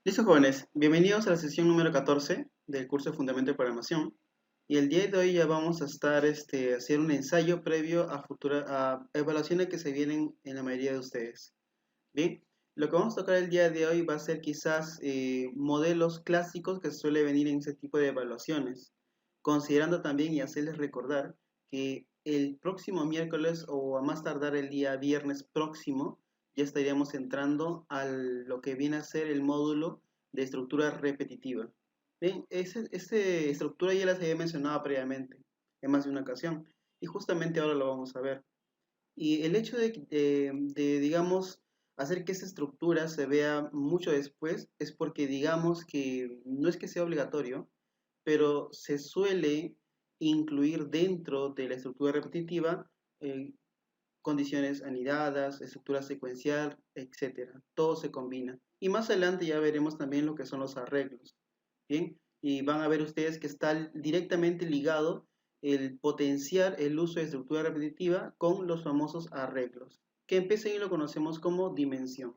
Listo, jóvenes, bienvenidos a la sesión número 14 del curso de Fundamento de Programación. Y el día de hoy ya vamos a estar hacer un ensayo previo a evaluaciones que se vienen en la mayoría de ustedes. Bien, lo que vamos a tocar el día de hoy va a ser quizás modelos clásicos que suele venir en ese tipo de evaluaciones, considerando también y hacerles recordar que el próximo miércoles o a más tardar el día viernes próximo ya estaríamos entrando a lo que viene a ser el módulo de estructura repetitiva. Bien, esa estructura ya las había mencionado previamente en más de una ocasión y justamente ahora lo vamos a ver. Y el hecho digamos, hacer que esa estructura se vea mucho después es porque, digamos, que no es que sea obligatorio, pero se suele incluir dentro de la estructura repetitiva eh, condiciones anidadas, estructura secuencial, etcétera. Todo se combina. Y más adelante ya veremos también lo que son los arreglos. Bien, y van a ver ustedes que está directamente ligado el potenciar el uso de estructura repetitiva con los famosos arreglos, que en PCI lo conocemos como dimensión.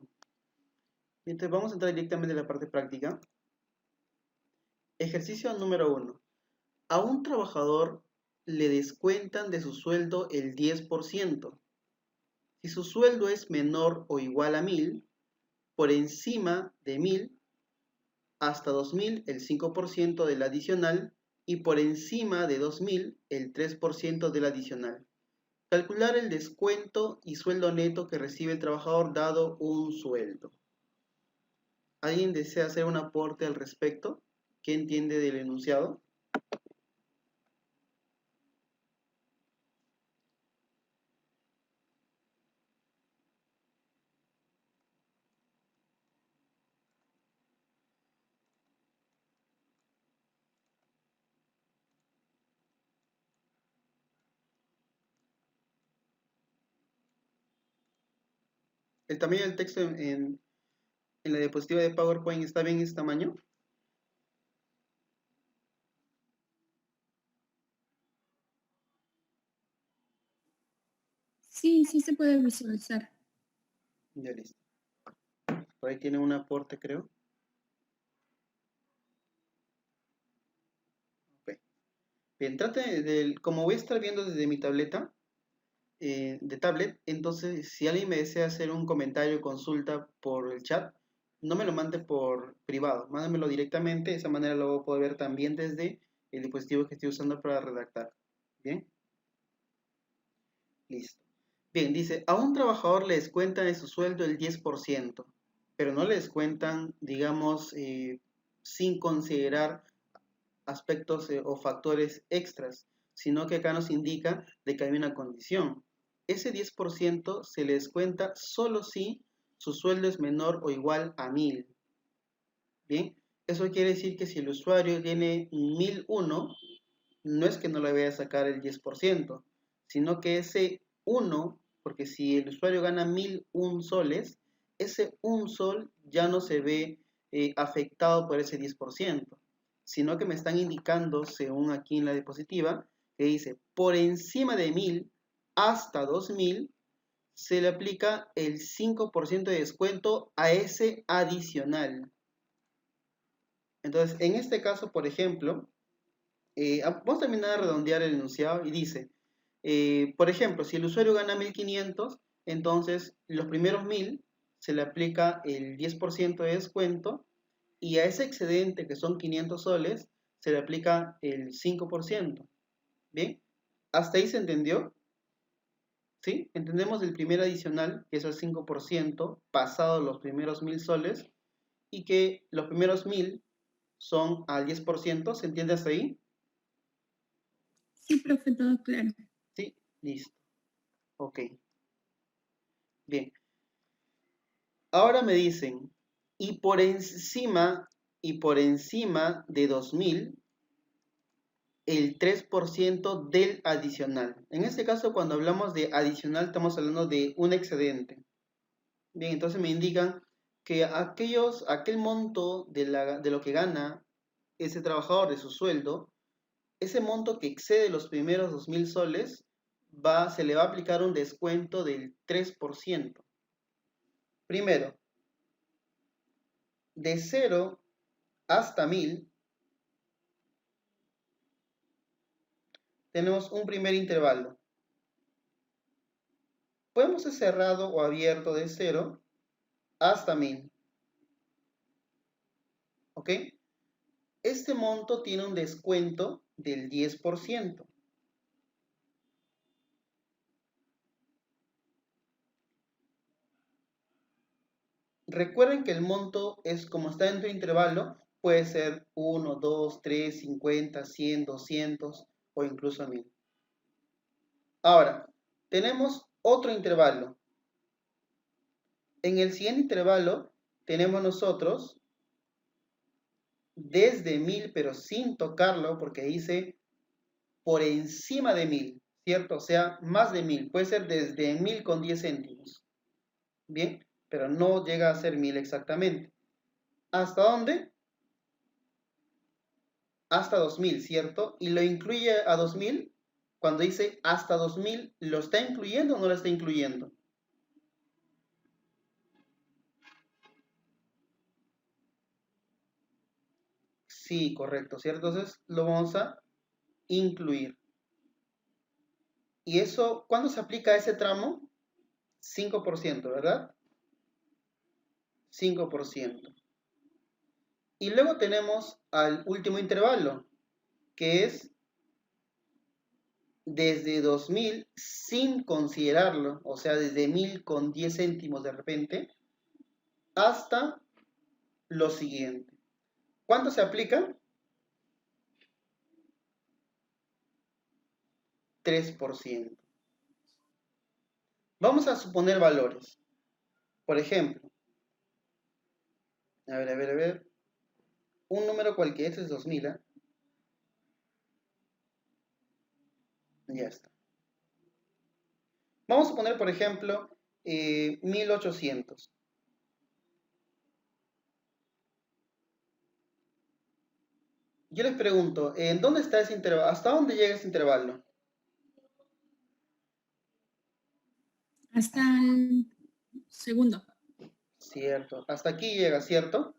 Entonces vamos a entrar directamente en la parte práctica. Ejercicio número 1. A un trabajador le descuentan de su sueldo el 10%. Si su sueldo es menor o igual a 1000, por encima de 1000 hasta 2000 el 5% del adicional y por encima de 2000 el 3% del adicional. Calcular el descuento y sueldo neto que recibe el trabajador dado un sueldo. ¿Alguien desea hacer un aporte al respecto? ¿Qué entiende del enunciado? ¿El tamaño del texto en la diapositiva de PowerPoint está bien en ese tamaño? Sí, sí se puede visualizar. Ya listo. Por ahí tiene un aporte, creo. Ok. Bien, como voy a estar viendo desde mi tableta, de tablet, entonces si alguien me desea hacer un comentario o consulta por el chat, no me lo mande por privado, mándamelo directamente, de esa manera lo voy a poder ver también desde el dispositivo que estoy usando para redactar. Bien, listo. Bien, dice, a un trabajador le descuentan de su sueldo el 10%, pero no le descuentan, digamos, sin considerar aspectos o factores extras, sino que acá nos indica de que hay una condición. Ese 10% se le descuenta solo si su sueldo es menor o igual a 1000. Bien, eso quiere decir que si el usuario tiene 1001, no es que no le vaya a sacar el 10%, sino que ese 1, porque si el usuario gana 1001 soles, ese 1 sol ya no se ve afectado por ese 10%, sino que me están indicando, según aquí en la diapositiva, que dice, por encima de 1000 hasta 2000, se le aplica el 5% de descuento a ese adicional. Entonces, en este caso, por ejemplo, vamos a terminar de redondear el enunciado y dice, por ejemplo, si el usuario gana 1500, entonces los primeros 1000 se le aplica el 10% de descuento y a ese excedente que son 500 soles se le aplica el 5%. ¿Bien? ¿Hasta ahí se entendió? ¿Sí? Entendemos el primer adicional, que es el 5% pasado los primeros 1000 soles y que los primeros 1000 son al 10%. ¿Se entiende hasta ahí? Sí, profe, todo claro. Sí, listo. Ok, bien. Ahora me dicen, y por encima de 2000 el 3% del adicional. En este caso, cuando hablamos de adicional, estamos hablando de un excedente. Bien, entonces me indican que aquel monto de lo que gana ese trabajador de su sueldo, ese monto que excede los primeros 2000 soles, se le va a aplicar un descuento del 3%. Primero, de 0 hasta 1000, tenemos un primer intervalo. Podemos ser cerrado o abierto de 0 hasta 1000. ¿Ok? Este monto tiene un descuento del 10%. Recuerden que el monto es, como está dentro del intervalo, puede ser 1, 2, 3, 50, 100, 200 o incluso 1000. Ahora, tenemos otro intervalo. En el siguiente intervalo tenemos nosotros desde 1000, pero sin tocarlo, porque dice por encima de 1000, ¿cierto? O sea, más de 1000. Puede ser desde 1000 con 10 céntimos. Bien, pero no llega a ser 1000 exactamente. ¿Hasta dónde? Hasta 2000, ¿cierto? Y lo incluye a 2000. Cuando dice hasta 2000, ¿lo está incluyendo o no lo está incluyendo? Sí, correcto, ¿cierto? Entonces lo vamos a incluir. ¿Y eso cuándo se aplica a ese tramo? 5%, ¿verdad? 5%. Y luego tenemos al último intervalo, que es desde 2000 sin considerarlo, o sea, desde 1000 con 10 céntimos de repente, hasta lo siguiente. ¿Cuánto se aplica? 3%. Vamos a suponer valores. Por ejemplo, a ver. Un número cualquiera, este es 2000, ¿eh? Ya está. Vamos a poner, por ejemplo, 1800. Yo les pregunto, ¿en dónde está ese intervalo? ¿Hasta dónde llega ese intervalo? Hasta el segundo. Cierto. Hasta aquí llega, ¿cierto?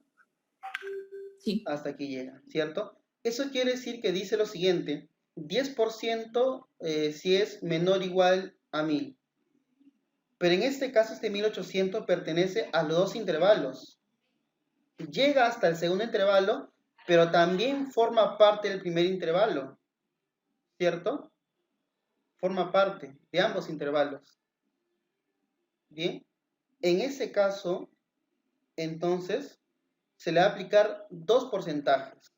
Sí. Hasta aquí llega, ¿cierto? Eso quiere decir que dice lo siguiente, 10% si es menor o igual a 1000. Pero en este caso este 1800 pertenece a los dos intervalos. Llega hasta el segundo intervalo, pero también forma parte del primer intervalo, ¿cierto? Forma parte de ambos intervalos. Bien, en ese caso, entonces, se le va a aplicar dos porcentajes.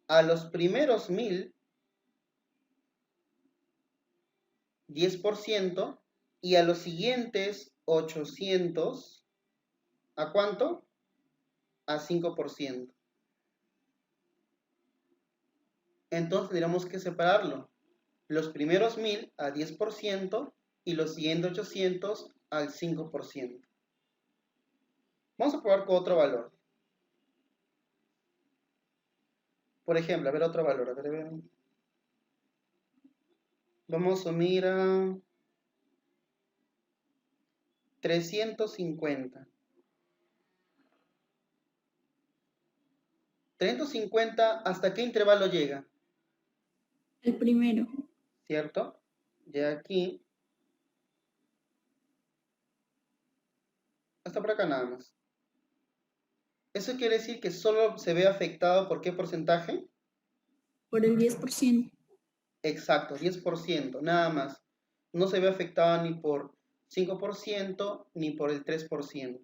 A los primeros 1000, 10%, y a los siguientes 800, ¿a cuánto? A 5%. Entonces tendríamos que separarlo. Los primeros 1000 a 10% y los siguientes 800 al 5%. Vamos a probar con otro valor. Por ejemplo, a ver otro valor. A ver. Vamos a unir a 350. 350, ¿hasta qué intervalo llega? El primero. ¿Cierto? Ya aquí. Hasta por acá nada más. Eso quiere decir que solo se ve afectado por qué porcentaje? Por el 10%. Exacto, 10%, nada más. No se ve afectado ni por 5% ni por el 3%.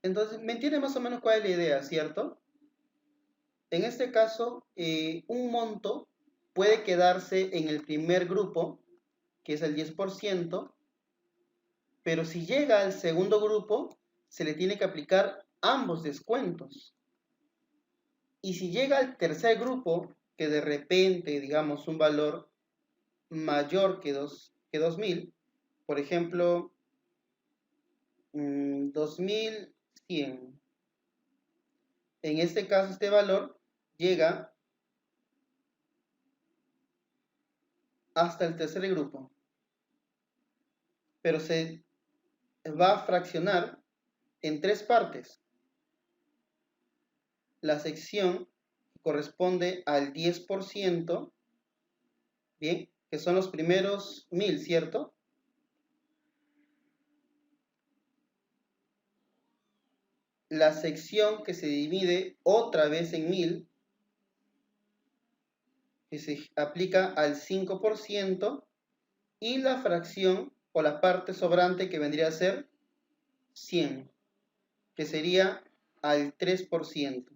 Entonces, ¿me entiende más o menos cuál es la idea, cierto? En este caso, un monto puede quedarse en el primer grupo, que es el 10%, pero si llega al segundo grupo, se le tiene que aplicar ambos descuentos. Y si llega al tercer grupo, que de repente, digamos, un valor mayor que 2000, por ejemplo, 2100. En este caso, este valor llega hasta el tercer grupo, pero se va a fraccionar en tres partes. la sección corresponde al 10%, bien, que son los primeros 1000, ¿cierto? La sección que se divide otra vez en 1000, que se aplica al 5%, y la fracción o la parte sobrante que vendría a ser 100, que sería al 3%.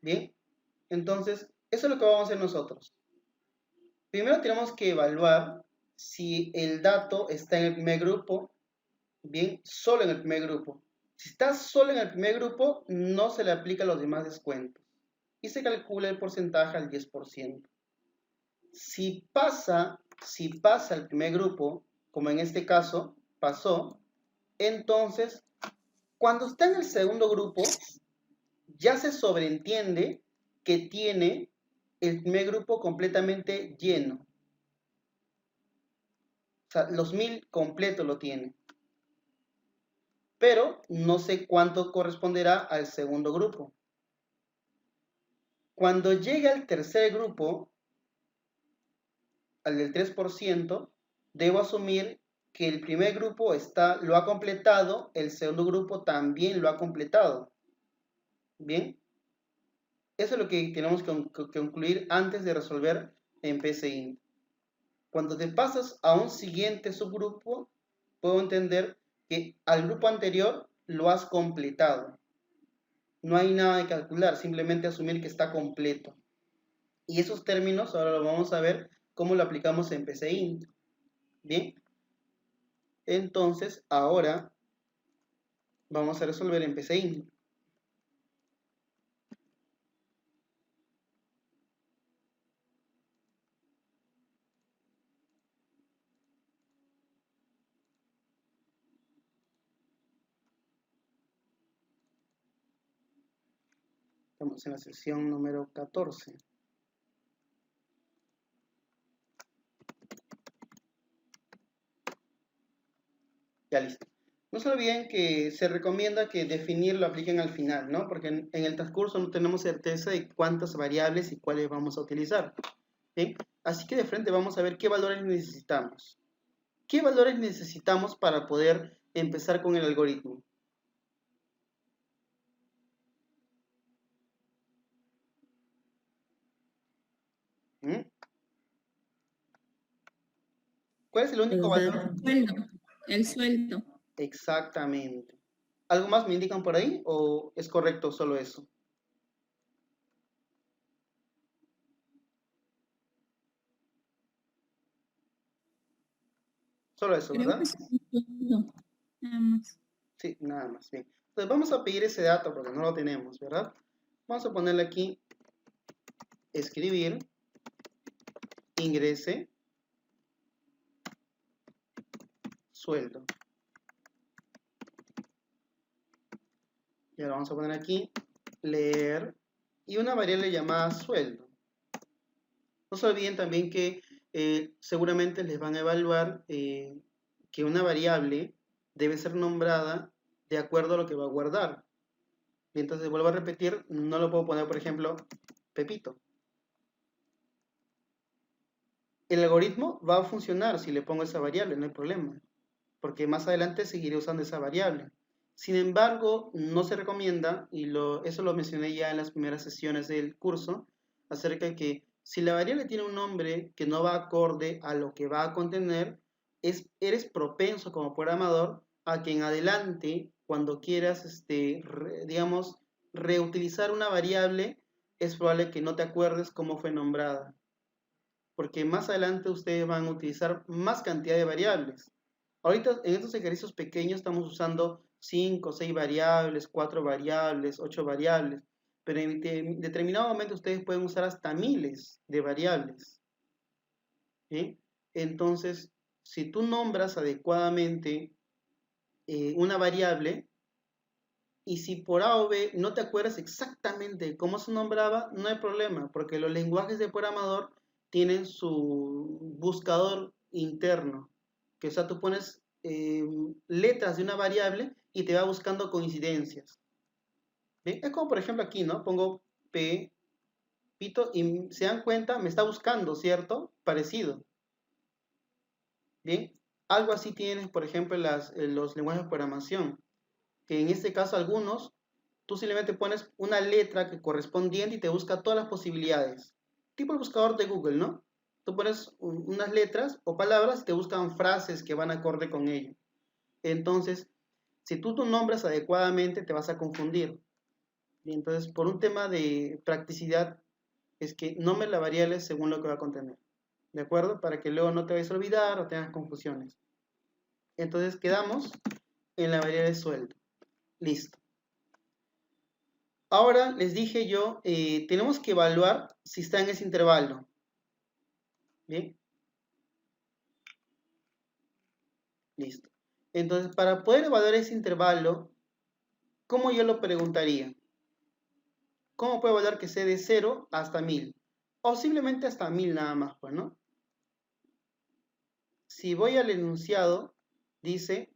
Bien, entonces, eso es lo que vamos a hacer nosotros. Primero tenemos que evaluar si el dato está en el primer grupo, bien, solo en el primer grupo. Si está solo en el primer grupo, no se le aplica los demás descuentos y se calcula el porcentaje al 10%. Si pasa el primer grupo, como en este caso pasó, entonces, cuando está en el segundo grupo, ya se sobreentiende que tiene el primer grupo completamente lleno. O sea, los 1000 completo lo tiene. Pero no sé cuánto corresponderá al segundo grupo. Cuando llegue al tercer grupo, al del 3%, debo asumir que el primer grupo lo ha completado, el segundo grupo también lo ha completado. Bien, eso es lo que tenemos que concluir antes de resolver en PCInt. Cuando te pasas a un siguiente subgrupo, puedo entender que al grupo anterior lo has completado. No hay nada que calcular, simplemente asumir que está completo. Y esos términos ahora lo vamos a ver cómo lo aplicamos en PCInt. Bien, entonces ahora vamos a resolver en PCInt. Estamos en la sección número 14. Ya listo. No se olviden que se recomienda que definir lo apliquen al final, ¿no? Porque en el transcurso no tenemos certeza de cuántas variables y cuáles vamos a utilizar. ¿Sí? Así que de frente vamos a ver qué valores necesitamos. ¿Qué valores necesitamos para poder empezar con el algoritmo? ¿Mm? ¿Cuál es el único valor? El sueldo. Exactamente. ¿Algo más me indican por ahí o es correcto solo eso? Solo eso, Creo ¿verdad? que sí, no, nada más. Sí, nada más. Bien. Entonces vamos a pedir ese dato porque no lo tenemos, ¿verdad? Vamos a ponerle aquí escribir, ingrese, sueldo. Y ahora vamos a poner aquí leer y una variable llamada sueldo. No se olviden también que seguramente les van a evaluar que una variable debe ser nombrada de acuerdo a lo que va a guardar. Y entonces vuelvo a repetir, no lo puedo poner, por ejemplo, Pepito. El algoritmo va a funcionar si le pongo esa variable, no hay problema, porque más adelante seguiré usando esa variable. Sin embargo, no se recomienda, y eso lo mencioné ya en las primeras sesiones del curso, acerca de que si la variable tiene un nombre que no va acorde a lo que va a contener, eres propenso como programador a que en adelante, cuando quieras, digamos, reutilizar una variable, es probable que no te acuerdes cómo fue nombrada. Porque más adelante ustedes van a utilizar más cantidad de variables. Ahorita en estos ejercicios pequeños estamos usando 5, 6 variables, 4 variables, 8 variables, pero en determinado momento ustedes pueden usar hasta miles de variables. ¿Sí? Entonces, si tú nombras adecuadamente una variable, y si por A o B no te acuerdas exactamente cómo se nombraba, no hay problema, porque los lenguajes de programador tienen su buscador interno, que o sea, tú pones letras de una variable y te va buscando coincidencias. ¿Bien? Es como por ejemplo aquí, ¿no? Pongo P, pito, y se dan cuenta, me está buscando, ¿cierto? Parecido. Bien, algo así tienes, por ejemplo, los lenguajes de programación, que en este caso algunos, tú simplemente pones una letra que correspondiente y te busca todas las posibilidades. Tipo el buscador de Google, ¿no? Tú pones unas letras o palabras y te buscan frases que van acorde con ello. Entonces, si tú tu nombras adecuadamente, te vas a confundir. Y entonces, por un tema de practicidad, es que nombre la variable según lo que va a contener. ¿De acuerdo? Para que luego no te vayas a olvidar o tengas confusiones. Entonces, quedamos en la variable sueldo. Listo. Ahora les dije yo, tenemos que evaluar si está en ese intervalo. ¿Bien? Listo. Entonces, para poder evaluar ese intervalo, ¿cómo yo lo preguntaría? ¿Cómo puedo evaluar que sea de 0 hasta 1000? O simplemente hasta 1000 nada más, pues, ¿no? Si voy al enunciado, dice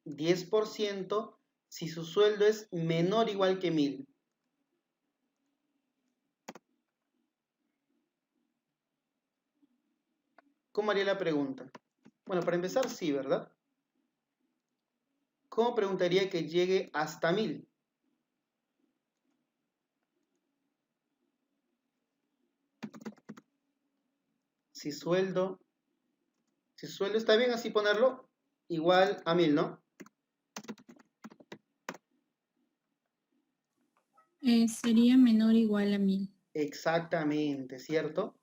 10% si su sueldo es menor o igual que 1000. ¿Cómo haría la pregunta? Bueno, para empezar, sí, ¿verdad? ¿Cómo preguntaría que llegue hasta 1000? Si sueldo está bien así ponerlo, igual a 1000, ¿no? Sería menor o igual a 1000. Exactamente, ¿cierto?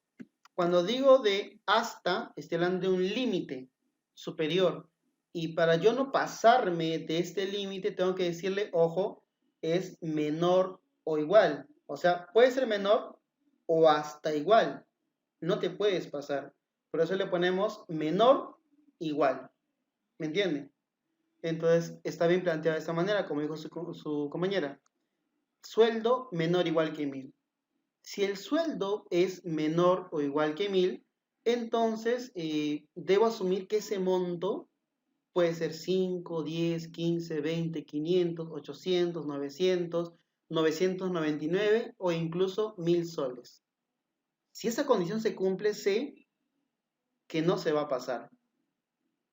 Cuando digo de hasta, estoy hablando de un límite superior. Y para yo no pasarme de este límite, tengo que decirle, ojo, es menor o igual. O sea, puede ser menor o hasta igual. No te puedes pasar. Por eso le ponemos menor igual. ¿Me entienden? Entonces, está bien planteado de esta manera, como dijo su compañera. Sueldo menor o igual que 1000. Si el sueldo es menor o igual que 1000, entonces debo asumir que ese monto puede ser 5, 10, 15, 20, 500, 800, 900, 999 o incluso 1000 soles. Si esa condición se cumple, sé que no se va a pasar.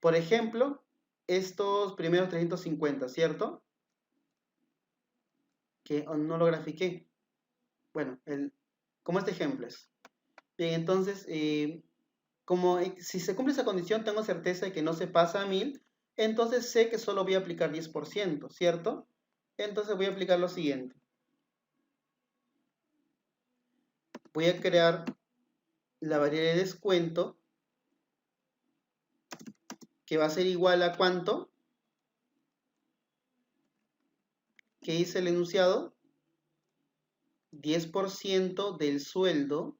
Por ejemplo, estos primeros 350, ¿cierto? Que no lo grafiqué. Bueno, como este ejemplo es. Bien, entonces, como si se cumple esa condición, tengo certeza de que no se pasa a 1000, entonces sé que solo voy a aplicar 10%, ¿cierto? Entonces voy a aplicar lo siguiente. Voy a crear la variable de descuento, que va a ser igual a ¿cuánto? ¿Qué dice el enunciado? 10% del sueldo,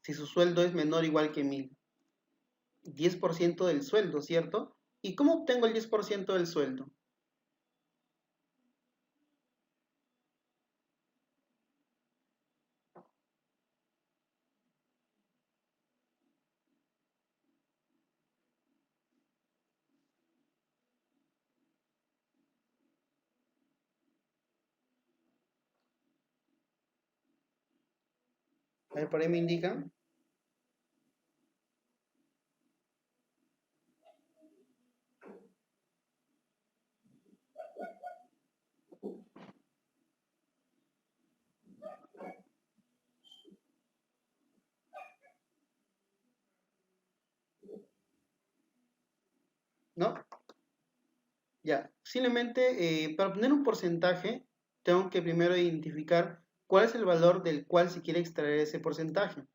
si su sueldo es menor o igual que 1000. 10% del sueldo, ¿cierto? ¿Y cómo obtengo el 10% del sueldo? A ver, por ahí me indican. ¿No? Ya, simplemente para obtener un porcentaje, tengo que primero identificar cuál es el valor del cual se quiere extraer ese porcentaje.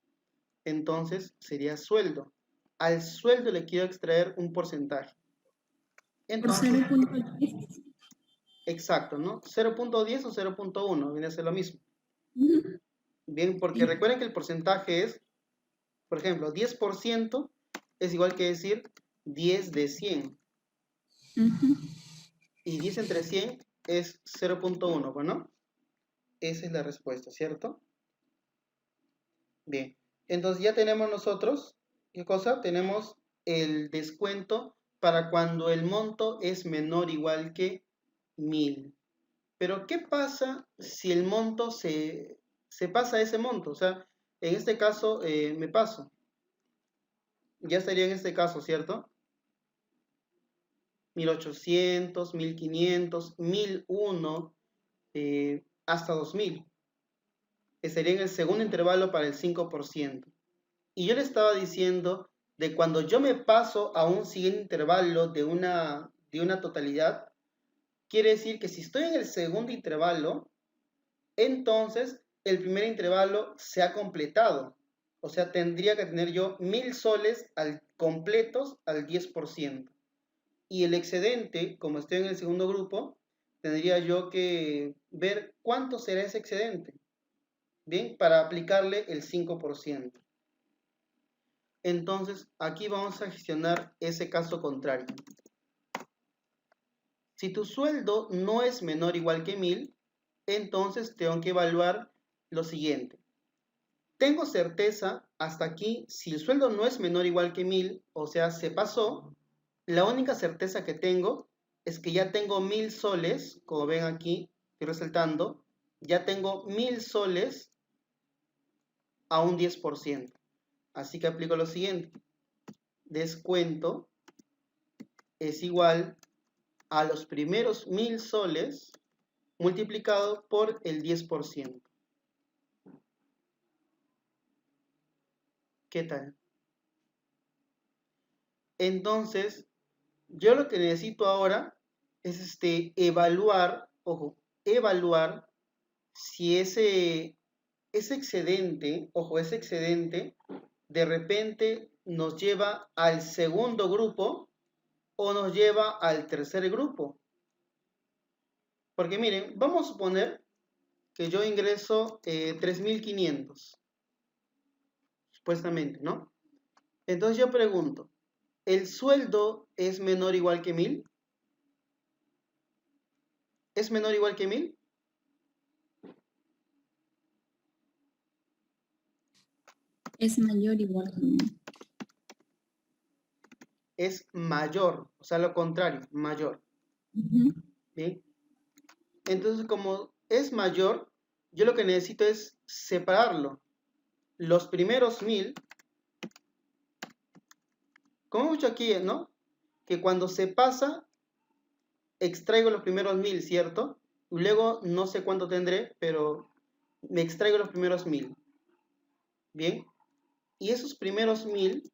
Entonces sería sueldo. Al sueldo le quiero extraer un porcentaje. Por Entonces, 0.10. exacto, ¿no? 0.10 o 0.1 viene a ser lo mismo. Bien, porque Sí. recuerden que el porcentaje es, por ejemplo, 10% es igual que decir 10 de 100. Y 10 entre 100 es 0.1, bueno. Esa es la respuesta, ¿cierto? Bien, entonces ya tenemos nosotros, ¿qué cosa? Tenemos el descuento para cuando el monto es menor o igual que 1000. Pero ¿qué pasa si el monto se pasa a ese monto? O sea, en este caso me paso. Ya estaría en este caso, ¿cierto? 1800, 1500, 1001, hasta 2000. Que sería en el segundo intervalo para el 5%. Y yo le estaba diciendo de cuando yo me paso a un siguiente intervalo de una totalidad, quiere decir que si estoy en el segundo intervalo, entonces el primer intervalo se ha completado. O sea, tendría que tener yo 1000 soles completos al 10%. Y el excedente, como estoy en el segundo grupo, tendría yo que ver cuánto será ese excedente. Bien, para aplicarle el 5%. Entonces, aquí vamos a gestionar ese caso contrario. Si tu sueldo no es menor o igual que 1000, entonces tengo que evaluar lo siguiente. Tengo certeza hasta aquí, si el sueldo no es menor o igual que 1000, o sea, se pasó, la única certeza que tengo es que ya tengo 1000 soles, como ven aquí, estoy resaltando, ya tengo 1000 soles a un 10%. Así que aplico lo siguiente. Descuento es igual a los primeros 1000 soles multiplicado por el 10%. ¿Qué tal? Entonces, yo lo que necesito ahora es evaluar, ojo, evaluar si ese excedente, ojo, ese excedente de repente nos lleva al segundo grupo o nos lleva al tercer grupo. Porque miren, vamos a suponer que yo ingreso 3.500, supuestamente, ¿no? Entonces yo pregunto, ¿el sueldo es menor o igual que 1000? ¿Es menor o igual que 1000? Es mayor o igual que 1000. Es mayor, o sea, lo contrario, mayor. ¿Bien? Entonces, como es mayor, yo lo que necesito es separarlo. Los primeros 1000, como hemos dicho aquí, ¿no? Que cuando se pasa, extraigo los primeros 1000, ¿cierto? Y luego no sé cuánto tendré, pero me extraigo los primeros 1000. Bien. Y esos primeros 1000,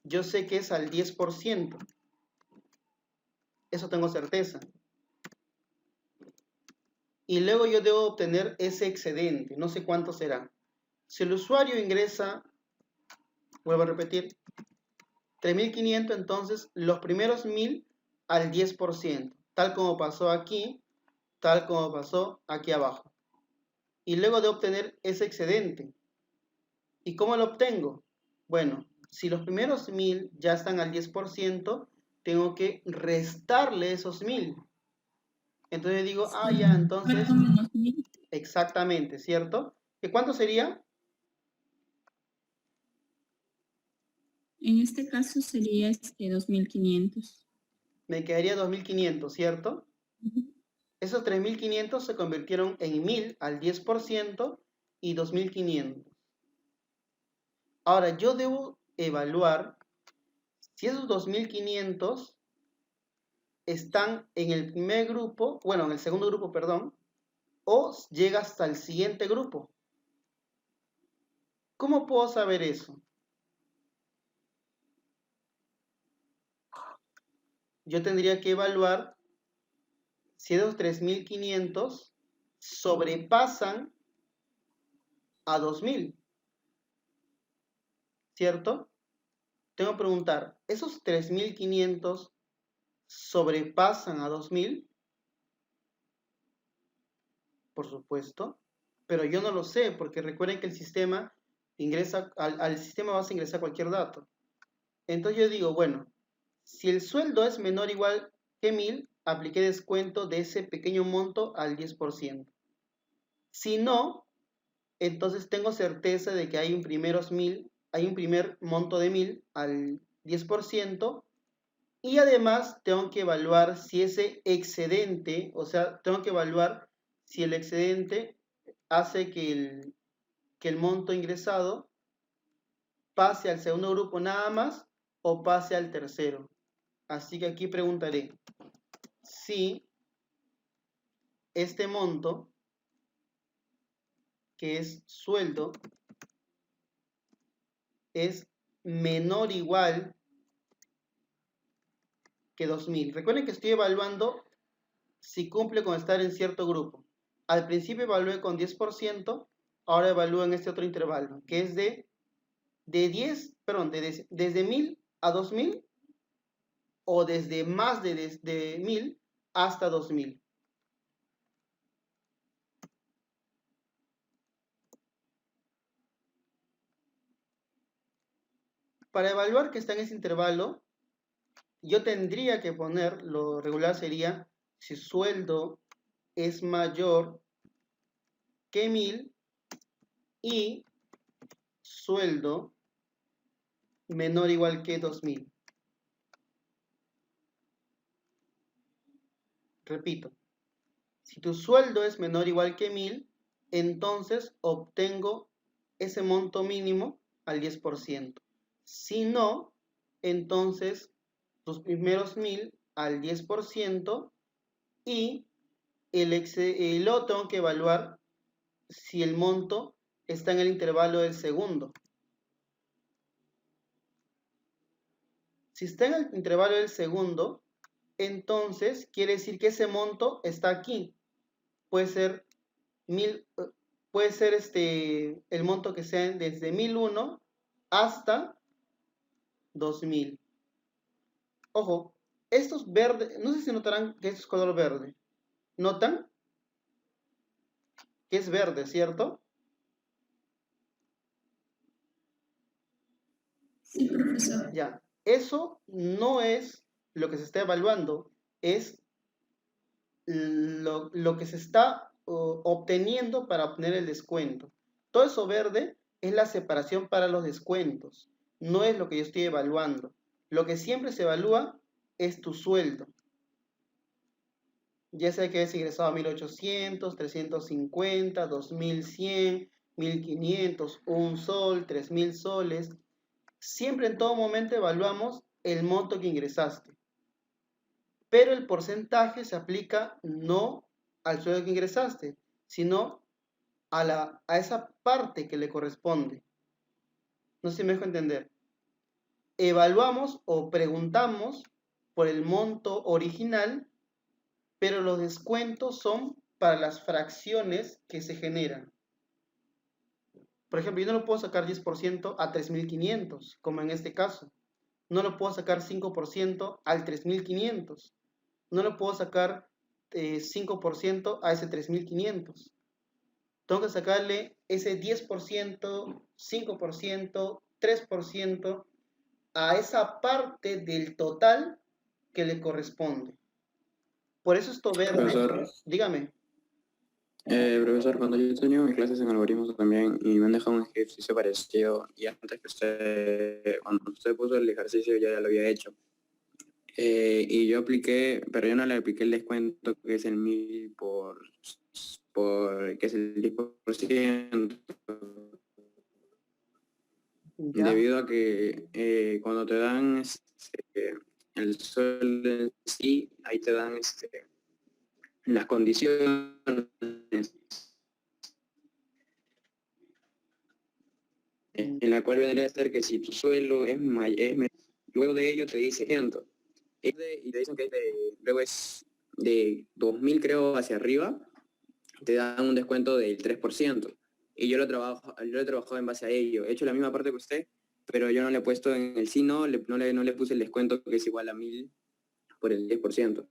yo sé que es al 10%. Eso tengo certeza. Y luego yo debo obtener ese excedente, no sé cuánto será. Si el usuario ingresa, vuelvo a repetir, 3.500, entonces los primeros 1000 al 10%, tal como pasó aquí, tal como pasó aquí abajo. Y luego de obtener ese excedente. ¿Y cómo lo obtengo? Bueno, si los primeros 1000 ya están al 10%, tengo que restarle esos 1000. Entonces digo, ah, ya, entonces, ¿Cuánto menos 1000? exactamente, ¿cierto? ¿Que cuánto sería? En este caso sería 2500. Me quedaría 2500, ¿cierto? Esos 3500 se convirtieron en 1000 al 10% y 2500. Ahora, yo debo evaluar si esos 2500 están en el primer grupo, bueno, en el segundo grupo, perdón, o llega hasta el siguiente grupo. ¿Cómo puedo saber eso? Yo tendría que evaluar si esos 3500 sobrepasan a 2000, ¿cierto? Tengo que preguntar, ¿esos 3500 sobrepasan a 2000? Por supuesto, pero yo no lo sé, porque recuerden que el sistema ingresa, al sistema vas a ingresar cualquier dato. Entonces yo digo, bueno, si el sueldo es menor o igual que 1000, apliqué descuento de ese pequeño monto al 10%. Si no, entonces tengo certeza de que hay un primer monto de 1000 al 10%, Y además tengo que evaluar si ese excedente, o sea, tengo que evaluar si el excedente hace que el monto ingresado pase al segundo grupo nada más o pase al tercero. Así que aquí preguntaré si este monto, que es sueldo, es menor o igual que 2000. Recuerden que estoy evaluando si cumple con estar en cierto grupo. Al principio evalué con 10%, ahora evalúo en este otro intervalo, que es de 10, perdón, desde 1000 a 2000 o desde más de 1000 hasta 2000. Para evaluar que está en ese intervalo, yo tendría que poner, lo regular sería, si sueldo es mayor que 1000 y sueldo menor o igual que 2000. Repito, si tu sueldo es menor o igual que 1000, entonces obtengo ese monto mínimo al 10%. Si no, entonces tus primeros 1000 al 10% y luego tengo que evaluar si el monto está en el intervalo del segundo. Si está en el intervalo del segundo, entonces quiere decir que ese monto está aquí. Puede ser 1000, puede ser el monto que sea desde 1001 hasta 2000. Ojo, estos verdes, no sé si notarán que esto es color verde. ¿Notan? Que es verde, ¿cierto? Sí, profesor. Ya, eso no es lo que se está evaluando, es lo que se está obteniendo para obtener el descuento. Todo eso verde es la separación para los descuentos, no es lo que yo estoy evaluando. Lo que siempre se evalúa es tu sueldo. Ya sea que hayas ingresado a 1800, 350, 2100, 1500, un sol, 3000 soles. Siempre en todo momento evaluamos el monto que ingresaste. Pero el porcentaje se aplica no al sueldo que ingresaste, sino a esa parte que le corresponde. No sé si me dejo entender. Evaluamos o preguntamos por el monto original, pero los descuentos son para las fracciones que se generan. Por ejemplo, yo no lo puedo sacar 10% a 3500, como en este caso. No lo puedo sacar 5% al 3500. No lo puedo sacar 5% a ese 3500. Tengo que sacarle ese 10%, 5%, 3% a esa parte del total que le corresponde. Por eso esto verde, Profesor, dígame. profesor, cuando yo tenía mis clases en algoritmos también y me han dejado un ejercicio parecido y antes que cuando usted puso el ejercicio ya lo había hecho. Y yo apliqué, pero yo no le apliqué el descuento que es el 1000 que es el 10%, ¿Ya? debido a que cuando te dan el sueldo en sí, ahí te dan las condiciones. En la cual vendría a ser que si tu sueldo es luego de ello te dice ciento y te dicen que luego es de 2000 creo hacia arriba, te dan un descuento del 3%. Y yo lo he trabajado en base a ello. He hecho la misma parte que usted, pero yo no le he puesto en el sí, no le puse el descuento que es igual a 1000 por el 10%.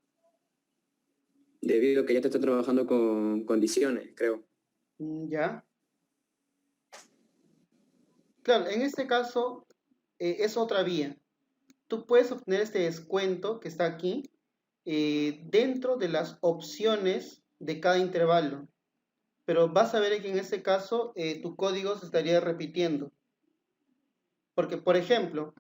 Debido a que ya te está trabajando con condiciones, creo. ¿Ya? Claro, en este caso es otra vía. Tú puedes obtener este descuento que está aquí dentro de las opciones de cada intervalo. Pero vas a ver que en este caso tu código se estaría repitiendo. Porque, por ejemplo,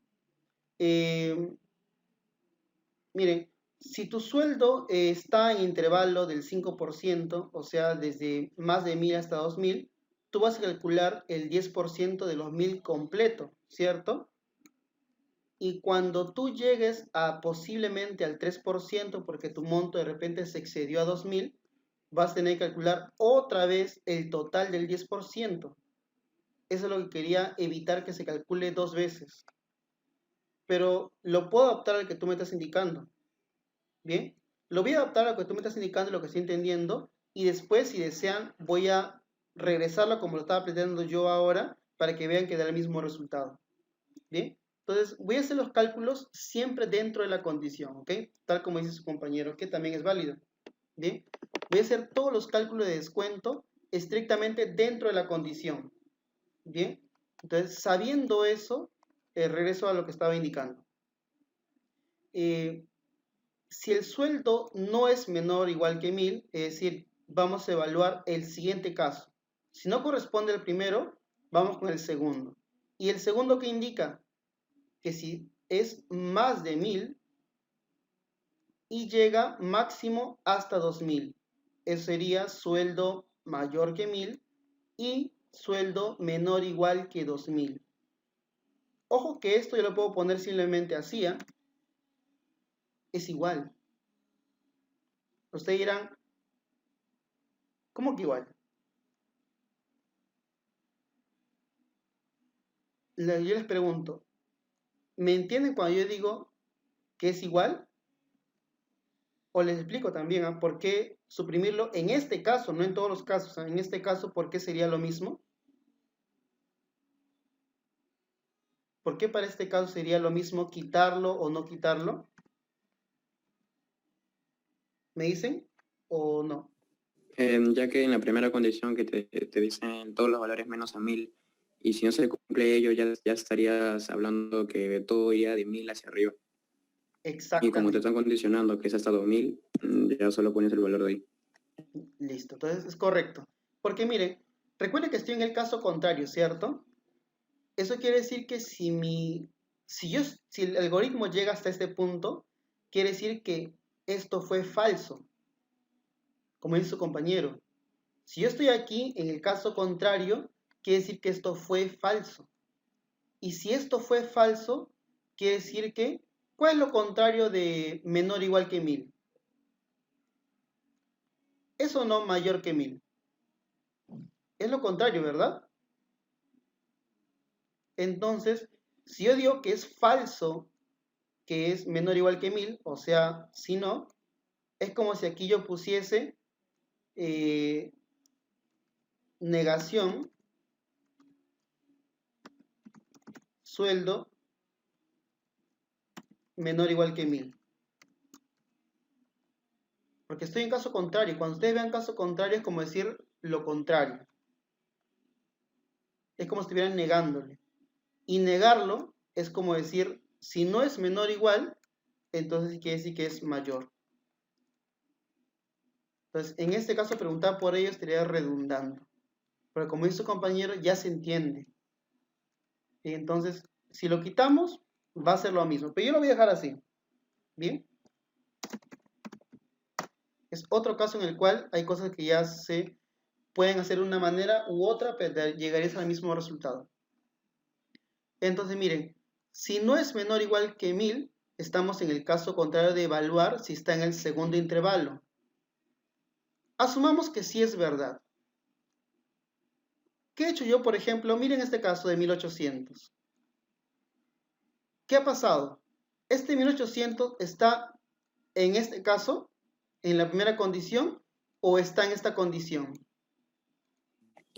Miren, si tu sueldo está en intervalo del 5%, o sea, desde más de 1000 hasta 2000, tú vas a calcular el 10% de los 1000 completo, ¿cierto? Y cuando tú llegues a posiblemente al 3%, porque tu monto de repente se excedió a 2000, vas a tener que calcular otra vez el total del 10%. Eso es lo que quería evitar que se calcule dos veces. Pero lo puedo adaptar al que tú me estás indicando. Bien, lo voy a adaptar a lo que tú me estás indicando, lo que estoy entendiendo, y después, si desean, voy a regresarlo como lo estaba planteando yo ahora, para que vean que da el mismo resultado. Bien, entonces voy a hacer los cálculos siempre dentro de la condición, ¿ok? Tal como dice su compañero, que también es válido. Bien, voy a hacer todos los cálculos de descuento estrictamente dentro de la condición. Bien, entonces sabiendo eso, regreso a lo que estaba indicando. Si el sueldo no es menor o igual que 1000, es decir, vamos a evaluar el siguiente caso. Si no corresponde al primero, vamos con el segundo. Y el segundo que indica que si es más de 1000 y llega máximo hasta 2000, eso sería sueldo mayor que 1000 y sueldo menor o igual que 2000. Ojo que esto yo lo puedo poner simplemente así, ¿eh? Es igual. Ustedes dirán, ¿cómo que igual? Yo les pregunto, ¿me entienden cuando yo digo que es igual? O les explico también por qué suprimirlo en este caso, no en todos los casos. En este caso, ¿por qué sería lo mismo? ¿Por qué para este caso sería lo mismo quitarlo o no quitarlo? ¿Me dicen o no? Ya que en la primera condición que te dicen todos los valores menos a 1000, y si no se cumple ello, ya estarías hablando que todo iría de 1000 hacia arriba. Y como te Exactamente. están condicionando que es hasta 2000, ya solo pones el valor de ahí. Listo, entonces es correcto. Porque miren, recuerden que estoy en el caso contrario, ¿cierto? Eso quiere decir que si el algoritmo llega hasta este punto, quiere decir que esto fue falso, como dice su compañero. Si yo estoy aquí en el caso contrario, quiere decir que esto fue falso. Y si esto fue falso, quiere decir que, ¿cuál es lo contrario de menor o igual que 1000? Eso no mayor que 1000. Es lo contrario, ¿verdad? Entonces, si yo digo que es falso, que es menor o igual que 1000, o sea, si no, es como si aquí yo pusiese negación, sueldo, menor o igual que 1000. Porque estoy en caso contrario. Cuando ustedes vean caso contrario es como decir lo contrario. Es como si estuvieran negándole. Y negarlo es como decir, si no es menor o igual, entonces quiere decir que es mayor. Entonces, en este caso, preguntar por ello estaría redundando. Pero como dice su compañero, ya se entiende. Y entonces, si lo quitamos, va a ser lo mismo. Pero yo lo voy a dejar así. ¿Bien? Es otro caso en el cual hay cosas que ya se pueden hacer de una manera u otra, pero llegarías al mismo resultado. Entonces, miren, si no es menor o igual que 1000, estamos en el caso contrario de evaluar si está en el segundo intervalo. Asumamos que sí es verdad. ¿Qué he hecho yo, por ejemplo? Miren este caso de 1800. ¿Qué ha pasado? Este 1800 está en este caso, en la primera condición, o está en esta condición.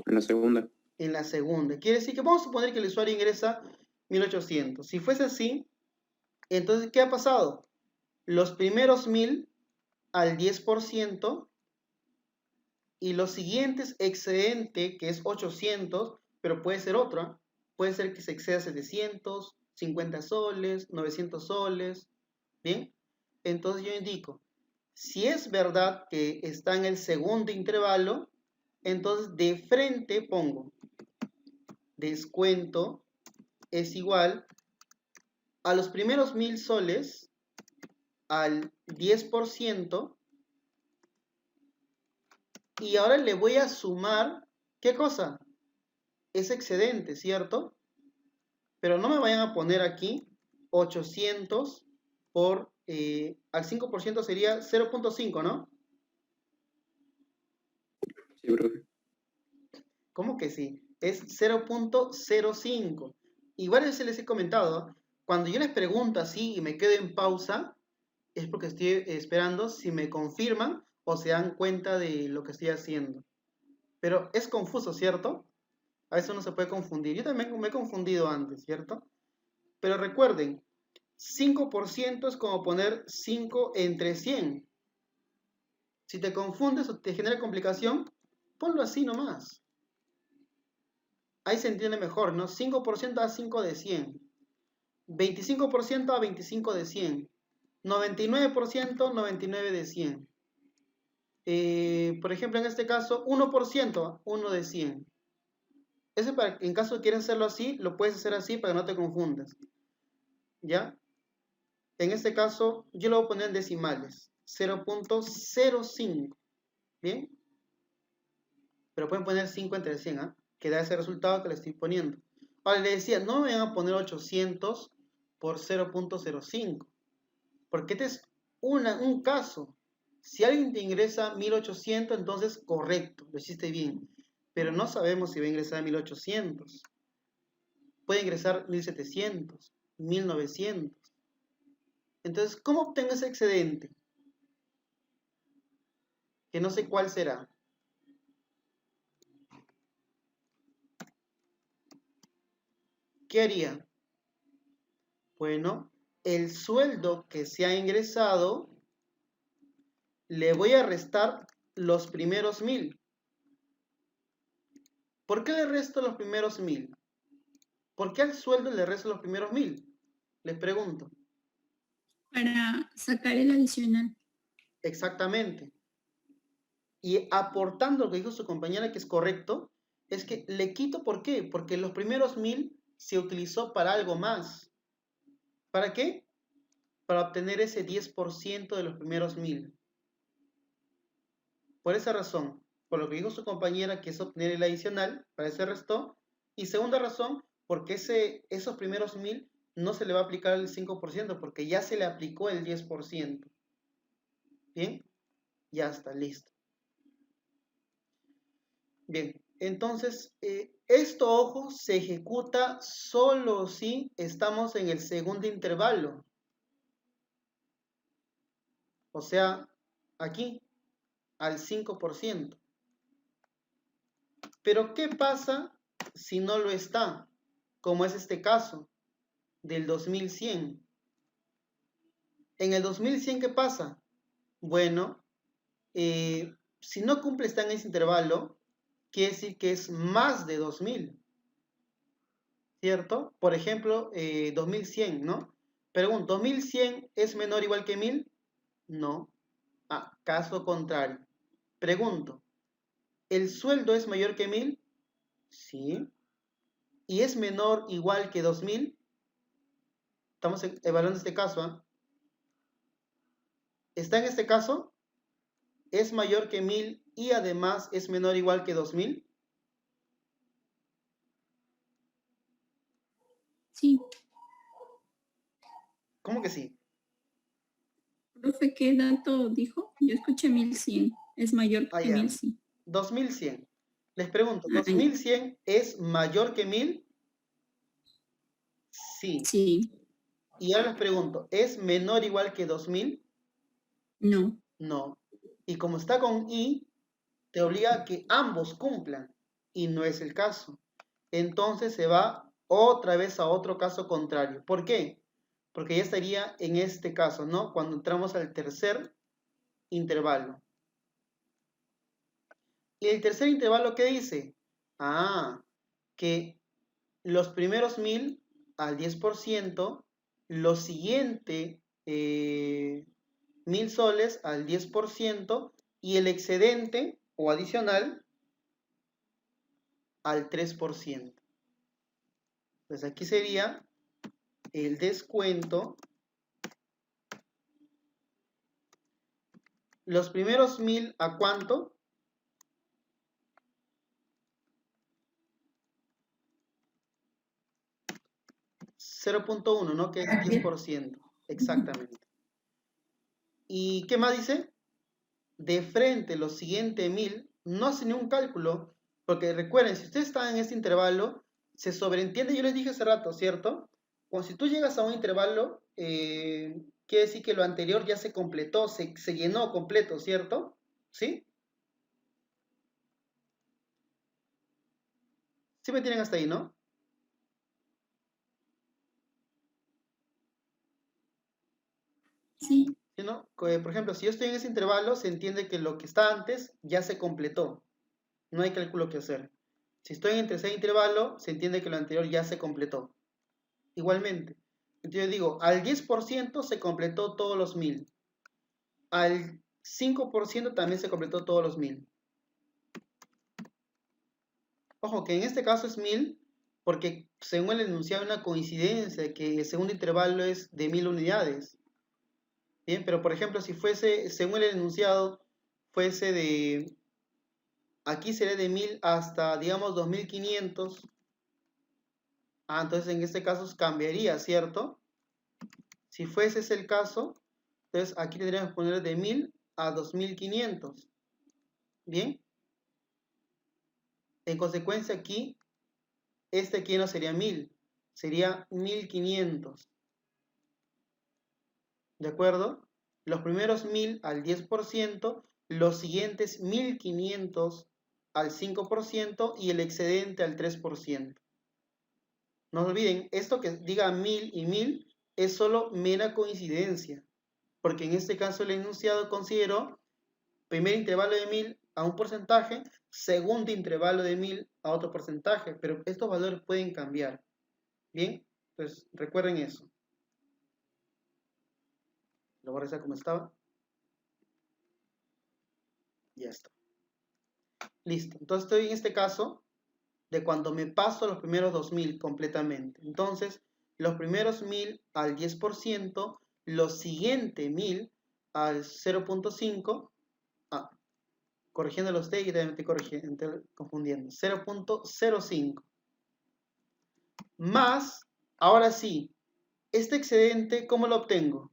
En la segunda. En la segunda. Quiere decir que vamos a suponer que el usuario ingresa 1800. Si fuese así, entonces, ¿qué ha pasado? Los primeros 1000 al 10% y los siguientes excedente, que es 800, pero puede ser otra, puede ser que se exceda 700, 50 soles, 900 soles, ¿bien? Entonces yo indico, si es verdad que está en el segundo intervalo, entonces de frente pongo descuento es igual a los primeros 1000 soles al 10%. Y ahora le voy a sumar, ¿qué cosa? Ese excedente, ¿cierto? Pero no me vayan a poner aquí 800 por, al 5% sería 0.5, ¿no? Sí, profe. ¿Cómo que sí? Es 0.05. Igual veces les he comentado, cuando yo les pregunto así y me quedo en pausa, es porque estoy esperando si me confirman o se dan cuenta de lo que estoy haciendo. Pero es confuso, ¿cierto? A veces uno se puede confundir. Yo también me he confundido antes, ¿cierto? Pero recuerden, 5% es como poner 5 entre 100. Si te confundes o te genera complicación, ponlo así nomás. Ahí se entiende mejor, ¿no? 5% a 5 de 100. 25% a 25 de 100. 99%, 99 de 100. Por ejemplo, en este caso, 1%, 1 de 100. Eso para, en caso de quieras hacerlo así, lo puedes hacer así para que no te confundas. ¿Ya? En este caso, yo lo voy a poner en decimales. 0.05. ¿Bien? Pero pueden poner 5 entre 100, ¿ah? Que da ese resultado que le estoy poniendo. Ahora, le decía, no me van a poner 800 por 0.05. Porque este es un caso. Si alguien te ingresa 1800, entonces correcto, lo hiciste bien. Pero no sabemos si va a ingresar 1800. Puede ingresar 1700, 1900. Entonces, ¿cómo obtengo ese excedente? Que no sé cuál será. ¿Qué haría? Bueno, el sueldo que se ha ingresado, le voy a restar los primeros 1000. ¿Por qué le resto los primeros 1000? ¿Por qué al sueldo le resto los primeros 1000? Les pregunto. Para sacar el adicional. Exactamente. Y aportando lo que dijo su compañera, que es correcto, es que le quito, ¿por qué? Porque los primeros 1000 se utilizó para algo más. ¿Para qué? Para obtener ese 10% de los primeros 1000. Por esa razón, por lo que dijo su compañera, que es obtener el adicional, para ese restó. Y segunda razón, porque esos primeros 1000 no se le va a aplicar el 5%, porque ya se le aplicó el 10%. ¿Bien? Ya está, listo. Bien, entonces, esto, ojo, se ejecuta solo si estamos en el segundo intervalo. O sea, aquí, al 5%. Pero, ¿qué pasa si no lo está? Como es este caso, del 2100. En el 2100, ¿qué pasa? Bueno, si no cumple, está en ese intervalo, quiere decir que es más de 2000. ¿Cierto? Por ejemplo, 2100, ¿no? Pregunto, ¿2100 es menor o igual que 1000? No. Ah, caso contrario. Pregunto, ¿el sueldo es mayor que 1000? Sí. ¿Y es menor o igual que 2000? Estamos evaluando este caso, ¿ah? ¿Está en este caso? ¿Es mayor que 1000 y además es menor o igual que 2000? Sí. ¿Cómo que sí? Profe, ¿qué dato dijo? Yo escuché 1100. Es mayor Ah, que ya. 1100. 2100. Les pregunto, Ah, ya. ¿2100 es mayor que 1000? Sí. Sí. Y ahora les pregunto, ¿es menor o igual que 2000? No. No. Y como está con y, te obliga a que ambos cumplan. Y no es el caso. Entonces se va otra vez a otro caso contrario. ¿Por qué? Porque ya estaría en este caso, ¿no? Cuando entramos al tercer intervalo. ¿Y el tercer intervalo qué dice? Ah, que los primeros 1000 al 10%, lo siguiente 1000 soles al 10% y el excedente o adicional al 3%. Pues aquí sería el descuento los primeros 1000 ¿a cuánto? $0.1, ¿no? Que es 10%. Exactamente. ¿Y qué más dice? De frente, los siguientes 1000, no hace ni un cálculo, porque recuerden, si ustedes están en este intervalo, se sobreentiende, yo les dije hace rato, ¿cierto? Cuando si tú llegas a un intervalo, quiere decir que lo anterior ya se completó, se llenó completo, ¿cierto? ¿Sí? ¿Sí me tienen hasta ahí, no? Sí. ¿Sí, no? Por ejemplo, si yo estoy en ese intervalo, se entiende que lo que está antes ya se completó. No hay cálculo que hacer. Si estoy en el tercer intervalo, se entiende que lo anterior ya se completó. Igualmente. Entonces yo digo, al 10% se completó todos los 1000. Al 5% también se completó todos los 1000. Ojo, que en este caso es 1000 porque según el enunciado hay una coincidencia que el segundo intervalo es de 1000 unidades. Bien, pero por ejemplo, si fuese, según el enunciado, fuese de, aquí sería de 1000 hasta, digamos, 2500. Entonces en este caso cambiaría, ¿cierto? Si fuese ese el caso, entonces aquí tendríamos que poner de 1000 a 2500. Bien. En consecuencia aquí, este aquí no sería 1000, sería 1500. ¿De acuerdo? Los primeros 1000 al 10%, los siguientes 1500 al 5% y el excedente al 3%. No olviden, esto que diga 1000 y 1000 es solo mera coincidencia, porque en este caso el enunciado consideró primer intervalo de 1000 a un porcentaje, segundo intervalo de 1000 a otro porcentaje, pero estos valores pueden cambiar. Bien, pues recuerden eso. Lo voy a regresar como estaba. Ya está. Listo. Entonces estoy en este caso de cuando me paso los primeros 2000 completamente. Entonces, los primeros 1000 al 10%, los siguientes 1000 al 0.5, corrigiendo los T y también estoy confundiendo, 0.05. Más, ahora sí, este excedente, ¿cómo lo obtengo?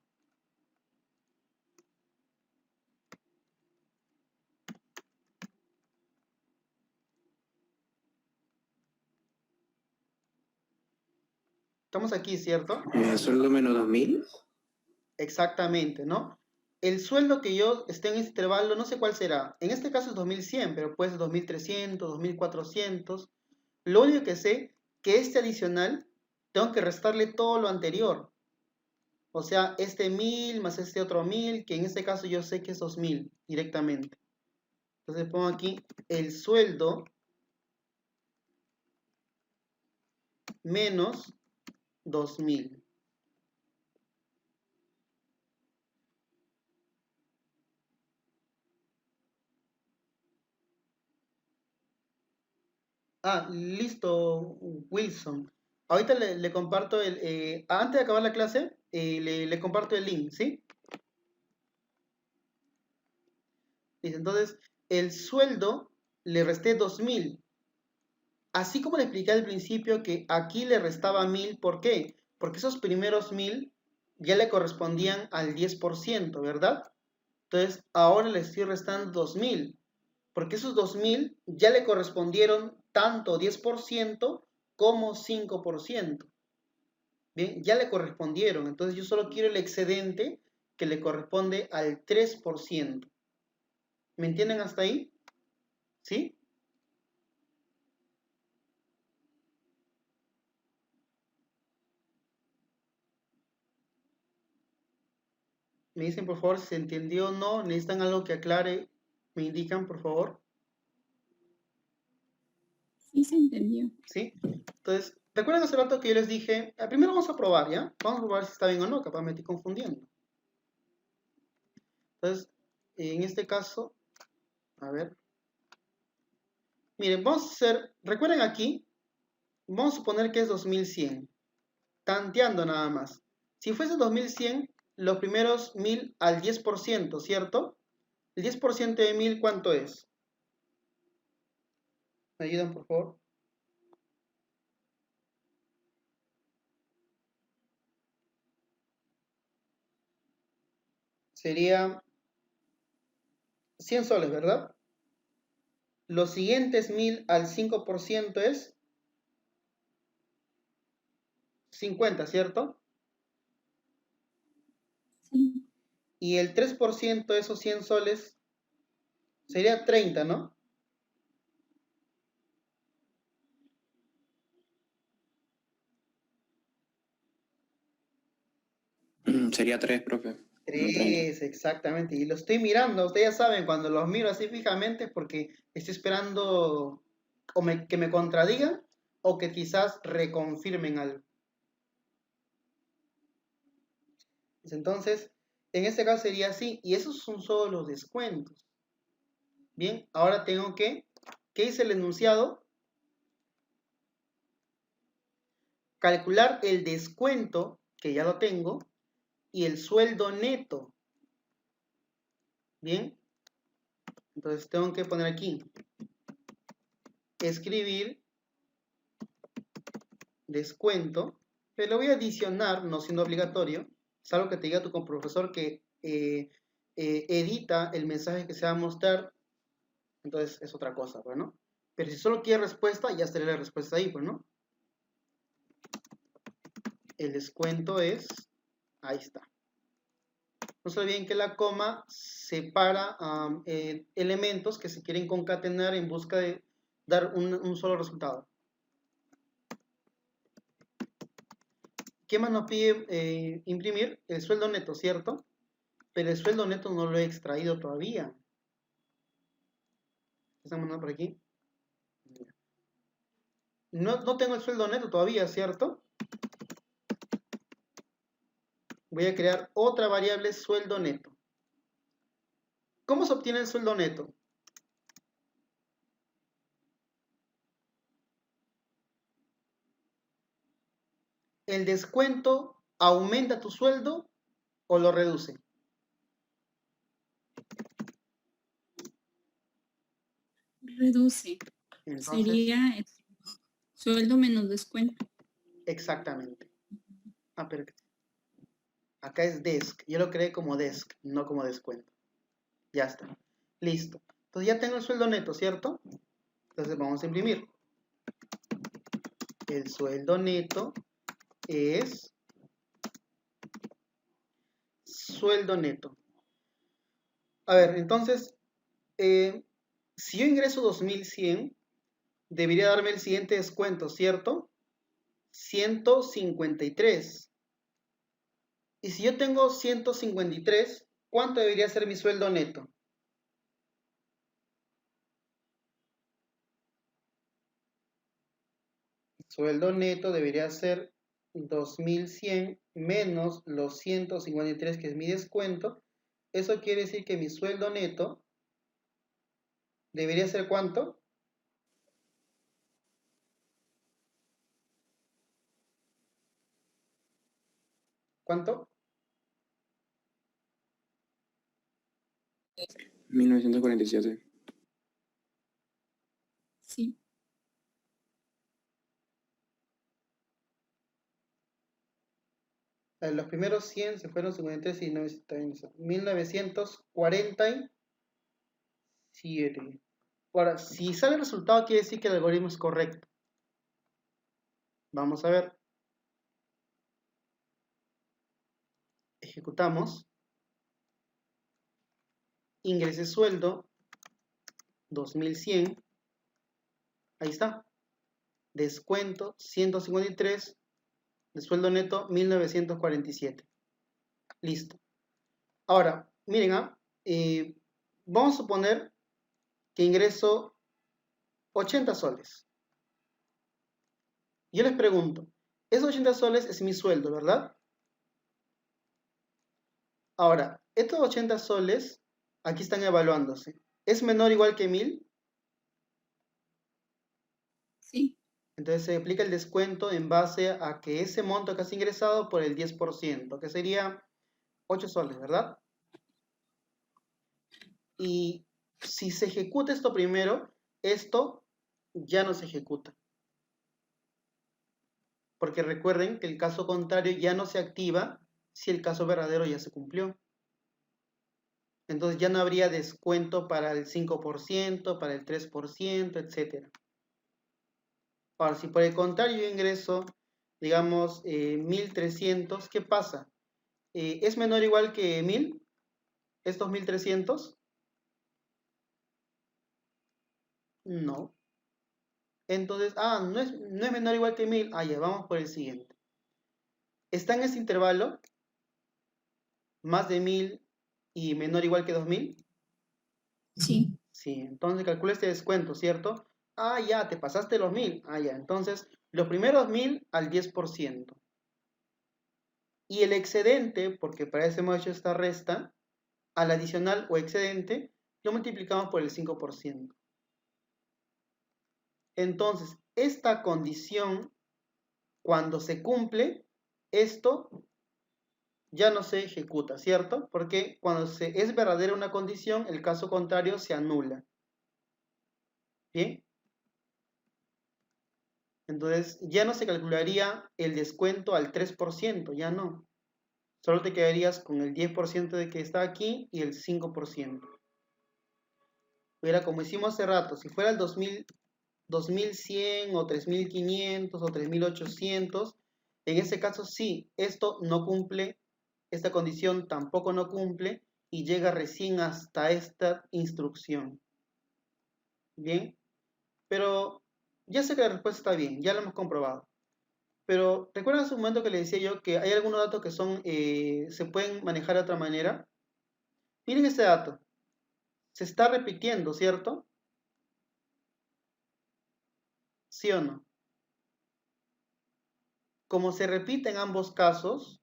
Estamos aquí, ¿cierto? ¿Sueldo menos 2000? Exactamente, ¿no? El sueldo que yo esté en este intervalo, no sé cuál será. En este caso es 2100, pero puede ser 2300, 2400. Lo único que sé que este adicional tengo que restarle todo lo anterior. O sea, este 1000 más este otro 1000, que en este caso yo sé que es 2000 directamente. Entonces pongo aquí el sueldo menos 2000. Listo, Wilson. Ahorita le comparto antes de acabar la clase, le comparto el link, ¿sí? Dice, entonces, el sueldo le resté 2000. Así como le expliqué al principio que aquí le restaba 1000, ¿por qué? Porque esos primeros 1000 ya le correspondían al 10%, ¿verdad? Entonces, ahora le estoy restando 2000, porque esos 2000 ya le correspondieron tanto 10% como 5%. Bien, ya le correspondieron, entonces yo solo quiero el excedente que le corresponde al 3%. ¿Me entienden hasta ahí? ¿Sí? Me dicen por favor si se entendió o no, necesitan algo que aclare, me indican por favor. Sí se entendió. ¿Sí? Entonces, ¿recuerdan hace rato que yo les dije? Primero vamos a probar, ¿ya? Vamos a probar si está bien o no, capaz me estoy confundiendo. Entonces, en este caso, a ver. Miren, vamos a hacer, recuerden aquí, vamos a suponer que es 2100. Tanteando nada más. Si fuese 2100, los primeros 1000 al 10%, ¿cierto? ¿El 10% de 1000 cuánto es? ¿Me ayudan, por favor? Sería 100 soles, ¿verdad? Los siguientes 1000 al 5% es 50, ¿cierto? Sí. Y el 3% de esos 100 soles sería 30, ¿no? Sería 3, profe. No 30. 3, exactamente. Y lo estoy mirando, ustedes ya saben, cuando los miro así fijamente es porque estoy esperando que me contradigan o que quizás reconfirmen algo. Entonces, en este caso sería así, y esos son solo los descuentos. Bien, ahora tengo que, ¿qué dice el enunciado? Calcular el descuento, que ya lo tengo, y el sueldo neto. Bien, entonces tengo que poner aquí, escribir descuento, pero lo voy a adicionar, no siendo obligatorio, salvo que te diga tu profesor que edita el mensaje que se va a mostrar, entonces es otra cosa, pues, ¿no? Pero si solo quiere respuesta, ya estaría la respuesta ahí, pues, ¿no? El descuento es, ahí está. No se olviden que la coma separa elementos que se quieren concatenar en busca de dar un solo resultado. ¿Qué más nos pide imprimir? El sueldo neto, ¿cierto? Pero el sueldo neto no lo he extraído todavía. Estamos mandando por aquí. No tengo el sueldo neto todavía, ¿cierto? Voy a crear otra variable sueldo neto. ¿Cómo se obtiene el sueldo neto? ¿El descuento aumenta tu sueldo o lo reduce? Reduce. Entonces, Sería sueldo menos descuento. exactamente. Ah, pero acá es desk. Yo lo creé como desk, no como descuento. Ya está. Listo. Entonces ya tengo el sueldo neto, ¿cierto? Entonces vamos a imprimir. El sueldo neto es sueldo neto. A ver, entonces, si yo ingreso 2100, debería darme el siguiente descuento, ¿cierto? 153. Y si yo tengo 153, ¿cuánto debería ser mi sueldo neto? Sueldo neto debería ser 2100 menos los 153, que es mi descuento. Eso quiere decir que mi sueldo neto debería ser ¿cuánto? ¿Cuánto? 1947. Sí. Los primeros 100 se fueron 53 y 1947. Ahora, si sale el resultado, quiere decir que el algoritmo es correcto. Vamos a ver. Ejecutamos. Ingresé sueldo 2100. Ahí está. Descuento 153. De sueldo neto 1947. Listo. Ahora, miren, vamos a suponer que ingreso 80 soles. Yo les pregunto, esos 80 soles es mi sueldo, ¿verdad? Ahora, estos 80 soles aquí están evaluándose. ¿Es menor o igual que 1000? Sí. Entonces se aplica el descuento en base a que ese monto que has ingresado por el 10%, que sería 8 soles, ¿verdad? Y si se ejecuta esto primero, esto ya no se ejecuta. Porque recuerden que el caso contrario ya no se activa si el caso verdadero ya se cumplió. Entonces ya no habría descuento para el 5%, para el 3%, etc. Ahora, si por el contrario yo ingreso, digamos, 1.300, ¿qué pasa? ¿Es menor o igual que 1.000? ¿Estos 1.300? No. Entonces, no es menor o igual que 1.000. Ya, vamos por el siguiente. ¿Está en este intervalo más de 1.000 y menor o igual que 2.000? Sí. Sí, entonces calcula este descuento, ¿cierto? Ya, te pasaste los 1.000. Ya, entonces los primeros 1.000 al 10%. Y el excedente, porque para eso hemos hecho esta resta, al adicional o excedente, lo multiplicamos por el 5%. Entonces, esta condición, cuando se cumple, esto ya no se ejecuta, ¿cierto? Porque cuando es verdadera una condición, el caso contrario se anula. ¿Bien? Entonces, ya no se calcularía el descuento al 3%, ya no. Solo te quedarías con el 10% de que está aquí y el 5%. Era como hicimos hace rato, si fuera el 2100 o 3500 o 3800, en ese caso sí, esto no cumple, esta condición tampoco no cumple y llega recién hasta esta instrucción. Bien, pero ya sé que la respuesta está bien, ya lo hemos comprobado. Pero ¿recuerdan hace un momento que le decía yo que hay algunos datos que se pueden manejar de otra manera? Miren este dato, se está repitiendo, ¿cierto? ¿Sí o no? Como se repite en ambos casos,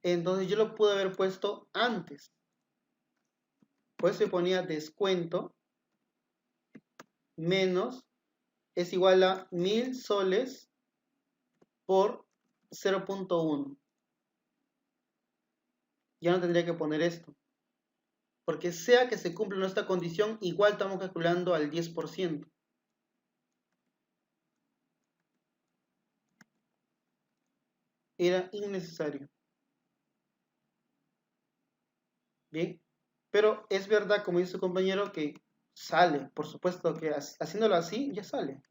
entonces yo lo pude haber puesto antes. Pues se ponía descuento menos es igual a 1.000 soles por 0.1. Ya no tendría que poner esto. Porque sea que se cumpla nuestra condición, igual estamos calculando al 10%. Era innecesario. Bien. Pero es verdad, como dice su compañero, que sale. Por supuesto que haciéndolo así, ya sale.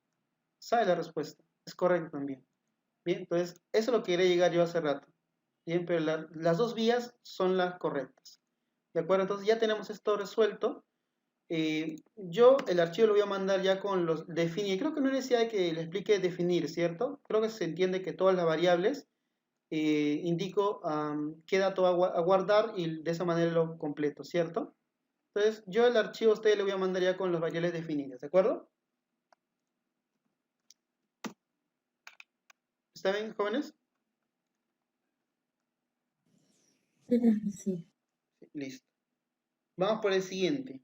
Sale la respuesta. Es correcto también. Bien, entonces, eso es lo que quería llegar yo hace rato. Bien, pero las dos vías son las correctas. ¿De acuerdo? Entonces ya tenemos esto resuelto. Yo el archivo lo voy a mandar ya con los definir. Creo que no hay necesidad de que le explique definir, ¿cierto? Creo que se entiende que todas las variables indico qué dato a guardar y de esa manera lo completo, ¿cierto? Entonces yo el archivo a ustedes le voy a mandar ya con las variables definidas, ¿de acuerdo? ¿Está bien, jóvenes? Sí. Listo. Vamos por el siguiente.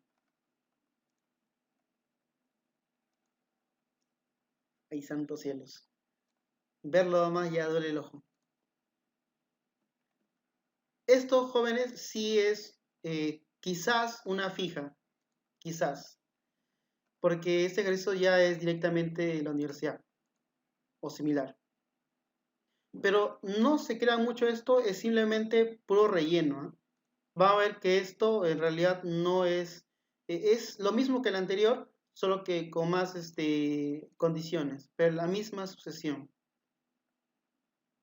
Ay, santos cielos. Verlo más ya duele el ojo. Esto, jóvenes, sí es quizás una fija. Quizás. Porque este ejercicio ya es directamente de la universidad. O similar. Pero no se crea mucho esto, es simplemente puro relleno. Va a ver que esto en realidad no es... es lo mismo que el anterior, solo que con más condiciones. Pero la misma sucesión.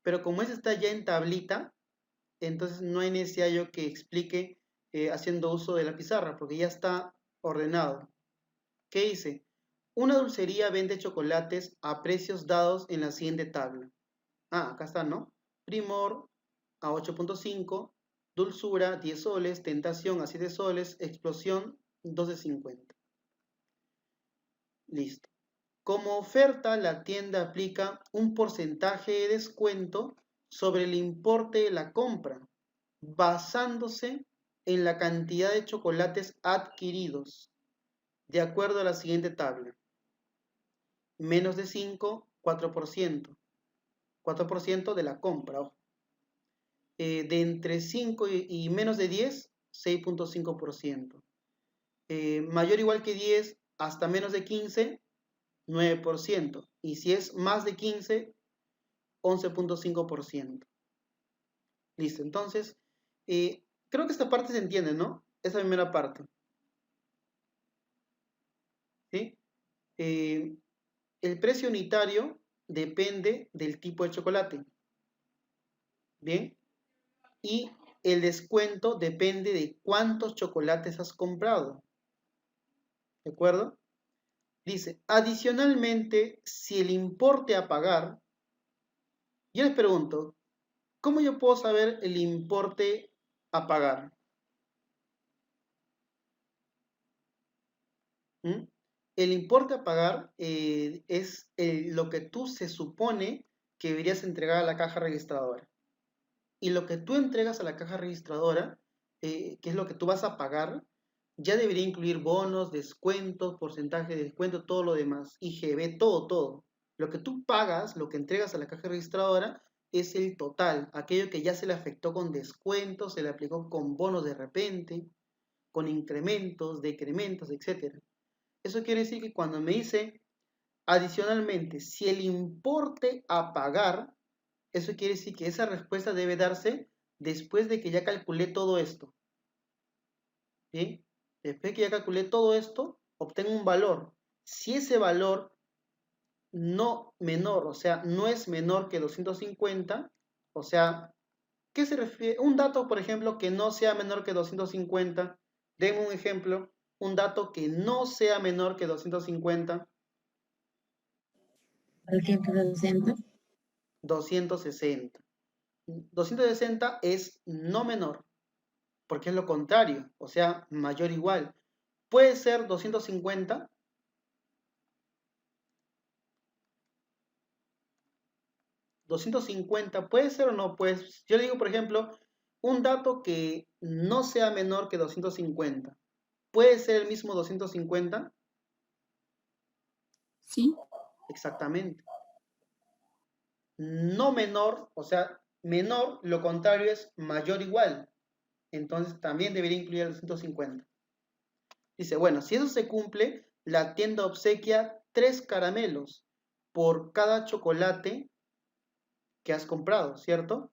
Pero como este está ya en tablita, entonces no hay necesidad yo que explique haciendo uso de la pizarra, porque ya está ordenado. ¿Qué dice? Una dulcería vende chocolates a precios dados en la siguiente tabla. Acá está, ¿no? Primor a 8.5, dulzura 10 soles, tentación a 7 soles, explosión 12.50. Listo. Como oferta, la tienda aplica un porcentaje de descuento sobre el importe de la compra, basándose en la cantidad de chocolates adquiridos, de acuerdo a la siguiente tabla. Menos de 5, 4%. 4% de la compra, ojo. De entre 5 y menos de 10, 6.5%. Mayor o igual que 10 hasta menos de 15, 9%. Y si es más de 15, 11.5%. Listo, entonces, creo que esta parte se entiende, ¿no? Esa primera parte. ¿Sí? El precio unitario depende del tipo de chocolate. ¿Bien? Y el descuento depende de cuántos chocolates has comprado. ¿De acuerdo? Dice, adicionalmente, si el importe a pagar, yo les pregunto, ¿cómo yo puedo saber el importe a pagar? ¿Mm? El importe a pagar es lo que tú se supone que deberías entregar a la caja registradora. Y lo que tú entregas a la caja registradora, que es lo que tú vas a pagar, ya debería incluir bonos, descuentos, porcentaje de descuento, todo lo demás, IGB, todo. Lo que tú pagas, lo que entregas a la caja registradora, es el total, aquello que ya se le afectó con descuentos, se le aplicó con bonos de repente, con incrementos, decrementos, etc. Eso quiere decir que cuando me dice, adicionalmente, si el importe a pagar, eso quiere decir que esa respuesta debe darse después de que ya calculé todo esto. ¿Bien? Después de que ya calculé todo esto, obtengo un valor. Si ese valor no menor, o sea, no es menor que 250, o sea, ¿qué se refiere? Un dato, por ejemplo, que no sea menor que 250. Denme un ejemplo. Un dato que no sea menor que 250. 260. 260. 260 es no menor, porque es lo contrario, o sea, mayor o igual. Puede ser 250. 250 puede ser o no, pues yo le digo, por ejemplo, un dato que no sea menor que 250. ¿Puede ser el mismo 250? Sí. Exactamente. No menor, o sea, menor, lo contrario es mayor o igual. Entonces también debería incluir el 250. Dice, bueno, si eso se cumple, la tienda obsequia 3 caramelos por cada chocolate que has comprado, ¿cierto?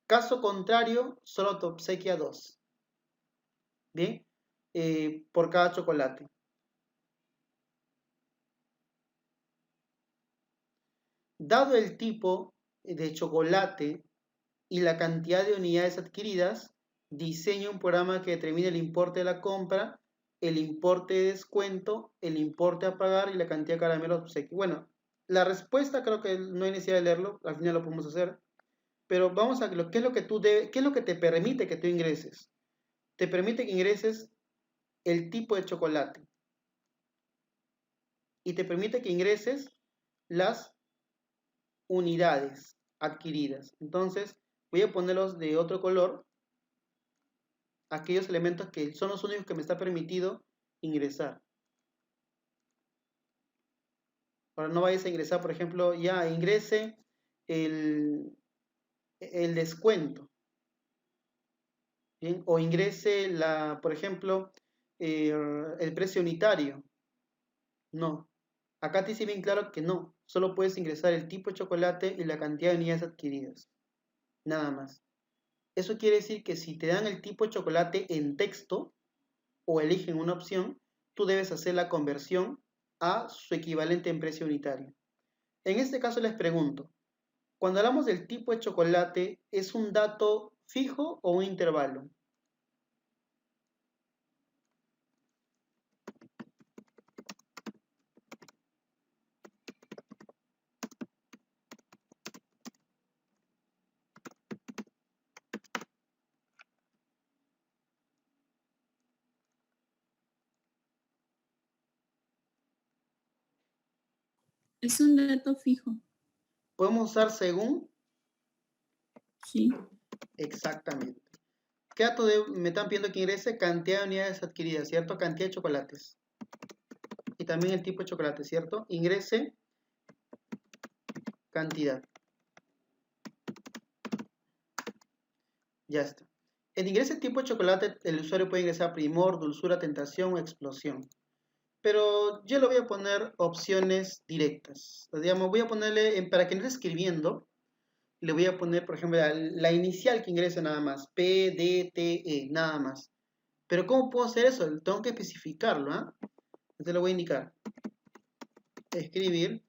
Caso contrario, solo te obsequia 2. ¿Bien? Por cada chocolate. Dado el tipo de chocolate y la cantidad de unidades adquiridas, diseña un programa que determine el importe de la compra, el importe de descuento, el importe a pagar y la cantidad de caramelos obsequio. Bueno, la respuesta creo que no hay necesidad de leerlo, al final lo podemos hacer, pero vamos a qué es lo que qué es lo que te permite que tú ingreses. Te permite que ingreses el tipo de chocolate y te permite que ingreses las unidades adquiridas. Entonces, voy a ponerlos de otro color, aquellos elementos que son los únicos que me está permitido ingresar. Ahora no vayas a ingresar, por ejemplo, ya ingrese el descuento. ¿Bien? O ingrese, por ejemplo, el precio unitario. No. Acá te dice bien claro que no. Solo puedes ingresar el tipo de chocolate y la cantidad de unidades adquiridas. Nada más. Eso quiere decir que si te dan el tipo de chocolate en texto o eligen una opción, tú debes hacer la conversión a su equivalente en precio unitario. En este caso les pregunto, cuando hablamos del tipo de chocolate, ¿es un dato fijo o un intervalo? Es un dato fijo. ¿Podemos usar según? Sí. Exactamente. ¿Qué dato me están pidiendo que ingrese? Cantidad de unidades adquiridas, ¿cierto? Cantidad de chocolates. Y también el tipo de chocolate, ¿cierto? Ingrese cantidad. Ya está. En ingrese tipo de chocolate, el usuario puede ingresar primor, dulzura, tentación o explosión. Pero yo le voy a poner opciones directas. Digamos, voy a ponerle, para que no esté escribiendo, le voy a poner, por ejemplo, la inicial que ingrese nada más. P, D, T, E, nada más. Pero ¿cómo puedo hacer eso? Tengo que especificarlo, ¿ah? Entonces le voy a indicar. Escribir.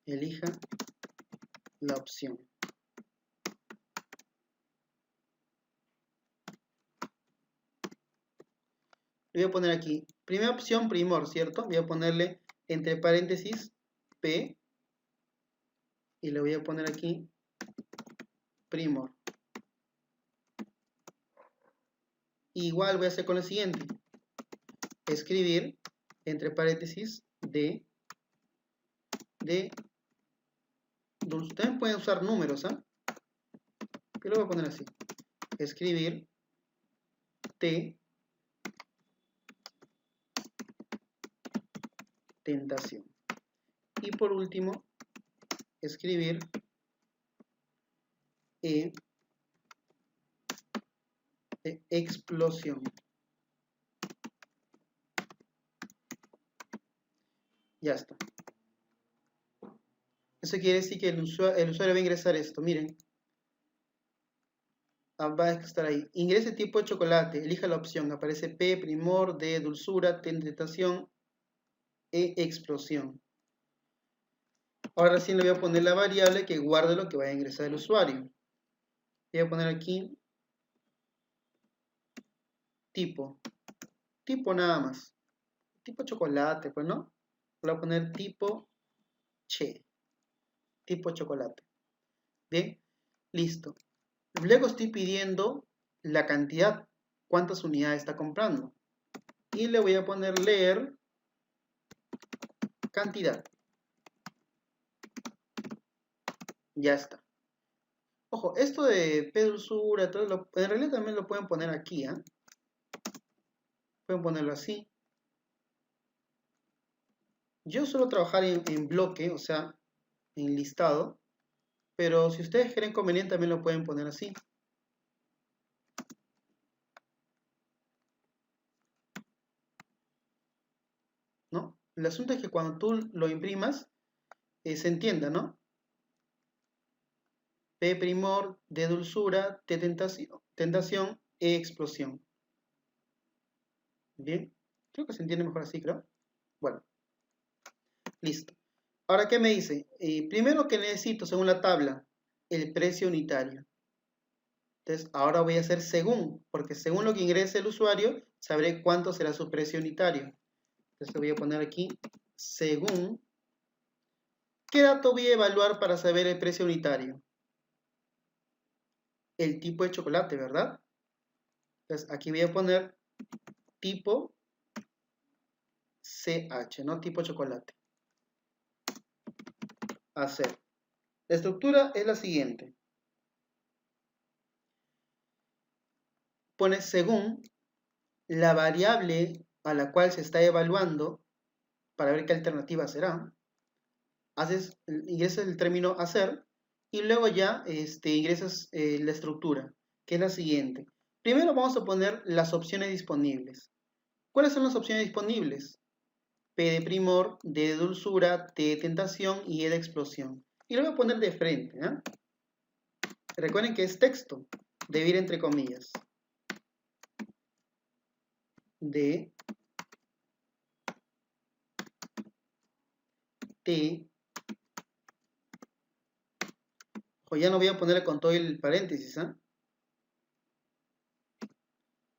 Elija la opción. Le voy a poner aquí, primera opción, primor, ¿cierto? Voy a ponerle entre paréntesis P y le voy a poner aquí primor. Igual voy a hacer con lo siguiente. Escribir entre paréntesis D. También pueden usar números, ¿ah? Pero lo voy a poner así. Escribir T. Tentación. Y por último, escribir E. De explosión. Ya está. Eso quiere decir que el usuario va a ingresar esto. Miren. Va a estar ahí. Ingrese tipo de chocolate. Elija la opción. Aparece P, primor, D, dulzura, tentación, E, explosión. Ahora recién le voy a poner la variable que guarde lo que vaya a ingresar el usuario. Voy a poner aquí tipo. Tipo nada más. Tipo chocolate, pues, ¿no? Voy a poner tipo che. Tipo chocolate. Bien, listo. Luego estoy pidiendo la cantidad, cuántas unidades está comprando. Y le voy a poner leer cantidad. Ya está. Ojo, esto de P dulzura, todo en realidad también lo pueden poner aquí, ¿eh? Pueden ponerlo así. Yo suelo trabajar en bloque, o sea, en listado. Pero si ustedes creen conveniente, también lo pueden poner así. ¿No? El asunto es que cuando tú lo imprimas, se entienda, ¿no? P primor, D dulzura, T tentación, E explosión. Bien. Creo que se entiende mejor así, creo. Bueno. Listo. Ahora, ¿qué me dice? Primero que necesito, según la tabla, el precio unitario. Entonces, ahora voy a hacer según, porque según lo que ingrese el usuario, sabré cuánto será su precio unitario. Entonces, voy a poner aquí, según. ¿Qué dato voy a evaluar para saber el precio unitario? El tipo de chocolate, ¿verdad? Entonces, aquí voy a poner tipo CH, ¿no? Tipo chocolate. Hacer. La estructura es la siguiente. Pones según la variable a la cual se está evaluando para ver qué alternativa será. Ingresas el término hacer y luego ya ingresas la estructura, que es la siguiente. Primero vamos a poner las opciones disponibles. ¿Cuáles son las opciones disponibles? P de primor, D de dulzura, T de tentación y E de explosión. Y lo voy a poner de frente. Recuerden que es texto, debe ir entre comillas. D, T. O ya no voy a poner con todo el paréntesis.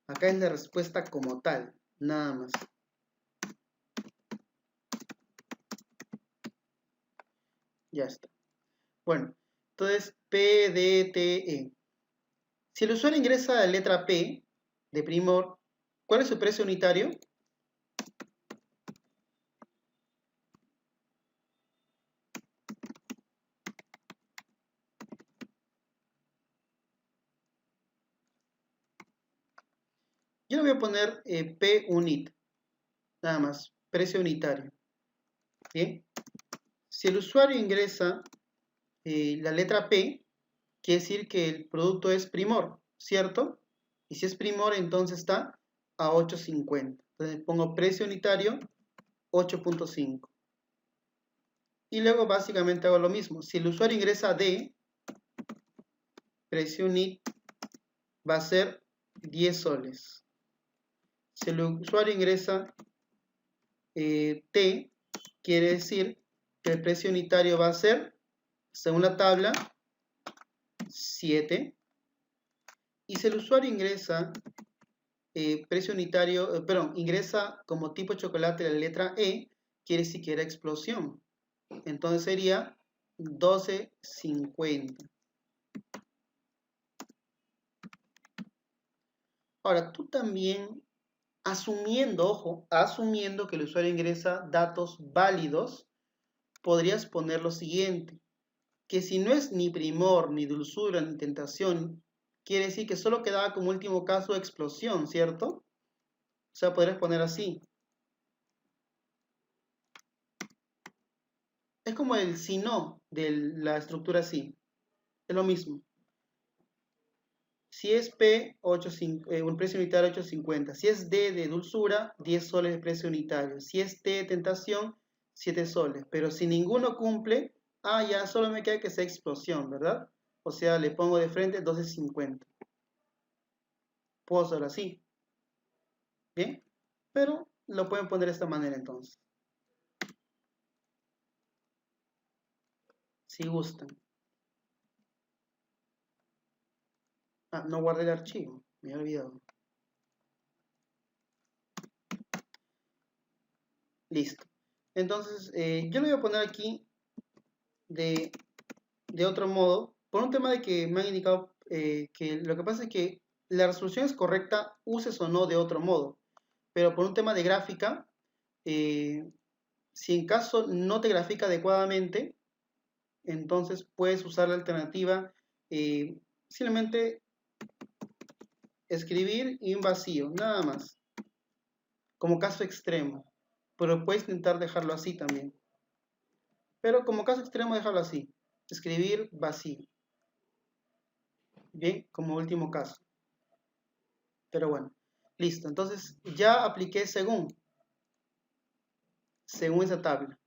Acá es la respuesta como tal, nada más. Ya está. Bueno, entonces P, D, T, E. Si el usuario ingresa la letra P de primor, ¿cuál es su precio unitario? Yo le voy a poner P unit, nada más, precio unitario. Bien. Si el usuario ingresa la letra P, quiere decir que el producto es primor, ¿cierto? Y si es primor, entonces está a 8.50. Entonces pongo precio unitario 8.5. Y luego básicamente hago lo mismo. Si el usuario ingresa D, precio unit va a ser 10 soles. Si el usuario ingresa T, quiere decir que el precio unitario va a ser, según la tabla, 7. Y si el usuario ingresa precio unitario, ingresa como tipo de chocolate la letra E, quiere decir que era explosión. Entonces sería 12.50. Ahora, tú también, asumiendo, ojo, asumiendo que el usuario ingresa datos válidos, podrías poner lo siguiente, que si no es ni primor, ni dulzura, ni tentación, quiere decir que solo quedaba como último caso explosión, ¿cierto? O sea, podrías poner así. Es como el si no de la estructura así. Es lo mismo. Si es P, un precio unitario 8.50. Si es D de dulzura, 10 soles de precio unitario. Si es T de tentación, 7 soles. Pero si ninguno cumple, ya solo me queda que sea explosión, ¿verdad? O sea, le pongo de frente 12.50. Puedo hacerlo así. ¿Bien? Pero lo pueden poner de esta manera entonces. Si gustan. No guardé el archivo. Me he olvidado. Listo. Entonces, yo lo voy a poner aquí de otro modo, por un tema de que me han indicado que lo que pasa es que la resolución es correcta, uses o no de otro modo, pero por un tema de gráfica, si en caso no te grafica adecuadamente, entonces puedes usar la alternativa simplemente escribir y un vacío, nada más, como caso extremo, pero puedes intentar dejarlo así también. Pero como caso extremo, dejarlo así, escribir vacío. Bien, como último caso. Pero bueno, listo. Entonces ya apliqué según esa tabla.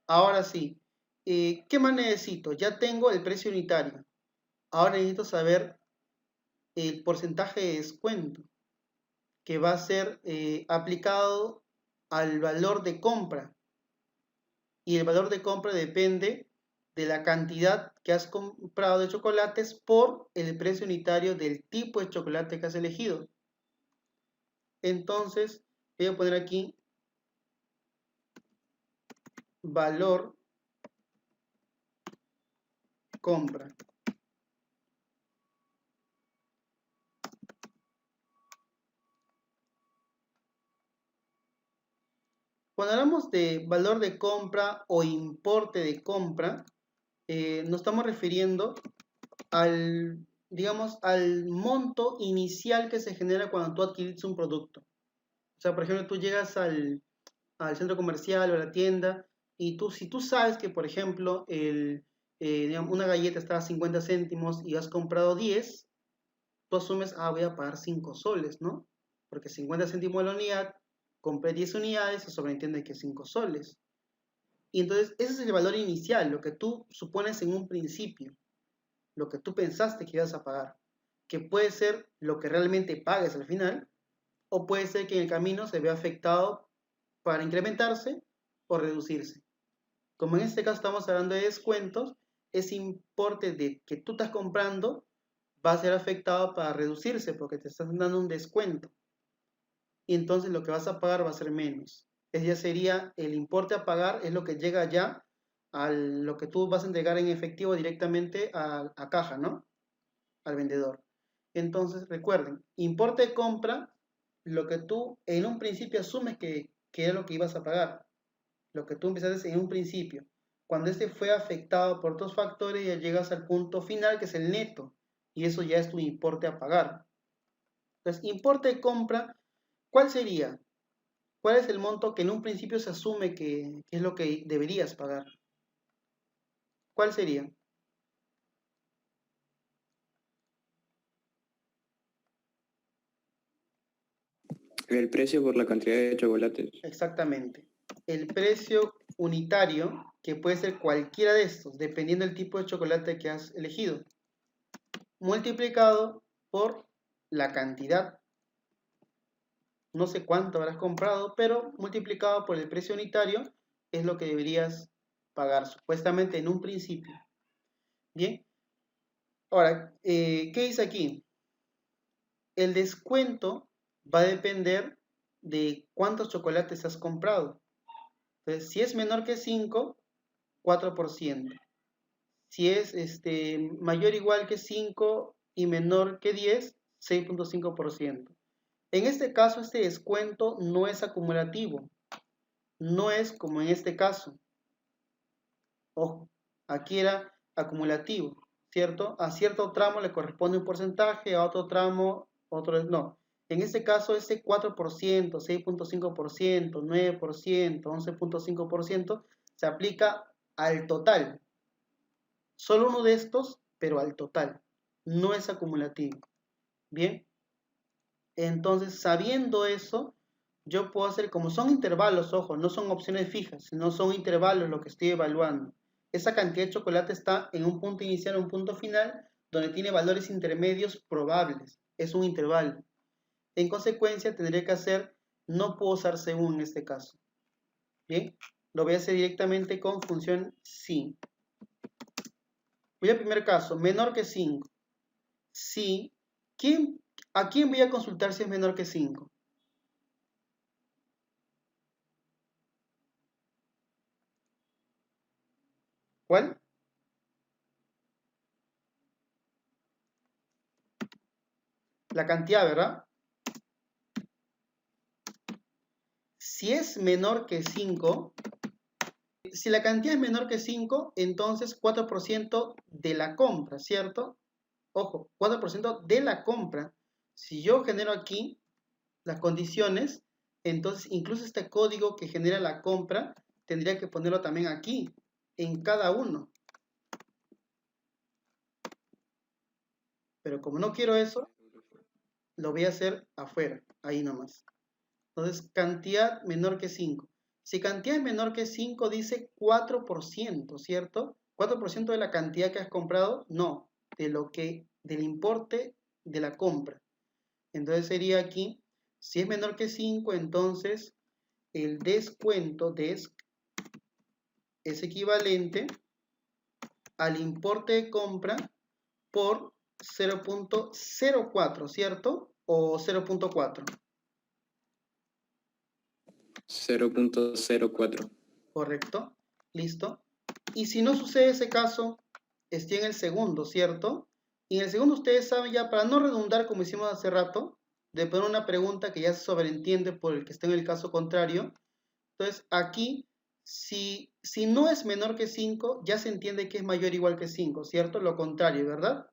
Ahora sí, ¿qué más necesito? Ya tengo el precio unitario. Ahora necesito saber el porcentaje de descuento que va a ser aplicado al valor de compra. Y el valor de compra depende de la cantidad que has comprado de chocolates por el precio unitario del tipo de chocolate que has elegido. Entonces, voy a poner aquí valor compra. Cuando hablamos de valor de compra o importe de compra, nos estamos refiriendo al, digamos, al monto inicial que se genera cuando tú adquieres un producto. O sea, por ejemplo, tú llegas al centro comercial o a la tienda y si tú sabes que, por ejemplo, digamos, una galleta está a 50 céntimos y has comprado 10, tú asumes, voy a pagar 5 soles, ¿no? Porque 50 céntimos de la unidad, compré 10 unidades, se sobreentiende que 5 soles. Y entonces ese es el valor inicial, lo que tú supones en un principio, lo que tú pensaste que ibas a pagar, que puede ser lo que realmente pagues al final, o puede ser que en el camino se vea afectado para incrementarse o reducirse. Como en este caso estamos hablando de descuentos, ese importe de que tú estás comprando va a ser afectado para reducirse porque te están dando un descuento. Y entonces lo que vas a pagar va a ser menos. Ese ya sería el importe a pagar, es lo que llega ya a lo que tú vas a entregar en efectivo directamente a caja, ¿no? Al vendedor. Entonces, recuerden, importe de compra, lo que tú en un principio asumes que es lo que ibas a pagar. Lo que tú empezaste en un principio. Cuando este fue afectado por otros factores, ya llegas al punto final, que es el neto. Y eso ya es tu importe a pagar. Entonces, importe de compra, ¿cuál sería? ¿Cuál es el monto que en un principio se asume que es lo que deberías pagar? ¿Cuál sería? El precio por la cantidad de chocolates. Exactamente. El precio unitario, que puede ser cualquiera de estos, dependiendo del tipo de chocolate que has elegido, multiplicado por la cantidad. No sé cuánto habrás comprado, pero multiplicado por el precio unitario es lo que deberías pagar, supuestamente en un principio. Bien. Ahora, ¿qué dice aquí? El descuento va a depender de cuántos chocolates has comprado. Entonces, si es menor que 5, 4%. Si es mayor o igual que 5 y menor que 10, 6.5%. En este caso, este descuento no es acumulativo. No es como en este caso. Ojo, aquí era acumulativo, ¿cierto? A cierto tramo le corresponde un porcentaje, a otro tramo, otro no. En este caso, ese 4%, 6.5%, 9%, 11.5% se aplica al total. Solo uno de estos, pero al total. No es acumulativo. Bien. Entonces, sabiendo eso, yo puedo hacer, como son intervalos, ojo, no son opciones fijas, sino son intervalos lo que estoy evaluando. Esa cantidad de chocolate está en un punto inicial o un punto final, donde tiene valores intermedios probables. Es un intervalo. En consecuencia, tendré que hacer, no puedo usar según en este caso. Bien, lo voy a hacer directamente con función si. Voy al primer caso, menor que 5. Si, ¿a quién voy a consultar si es menor que 5? ¿Cuál? La cantidad, ¿verdad? Si es menor que 5, si la cantidad es menor que 5, entonces 4% de la compra, ¿cierto? Ojo, 4% de la compra. Si yo genero aquí las condiciones, entonces incluso este código que genera la compra, tendría que ponerlo también aquí, en cada uno. Pero como no quiero eso, lo voy a hacer afuera, ahí nomás. Entonces, cantidad menor que 5. Si cantidad es menor que 5, dice 4%, ¿cierto? 4% de la cantidad que has comprado, no, del importe de la compra. Entonces sería aquí, si es menor que 5, entonces el descuento, es equivalente al importe de compra por 0.04, ¿cierto? O 0.4. 0.04. Correcto, listo. Y si no sucede ese caso, estoy en el segundo, ¿cierto? Y en el segundo ustedes saben ya, para no redundar como hicimos hace rato, de poner una pregunta que ya se sobreentiende por el que está en el caso contrario. Entonces aquí, si no es menor que 5, ya se entiende que es mayor o igual que 5, ¿cierto? Lo contrario, ¿verdad?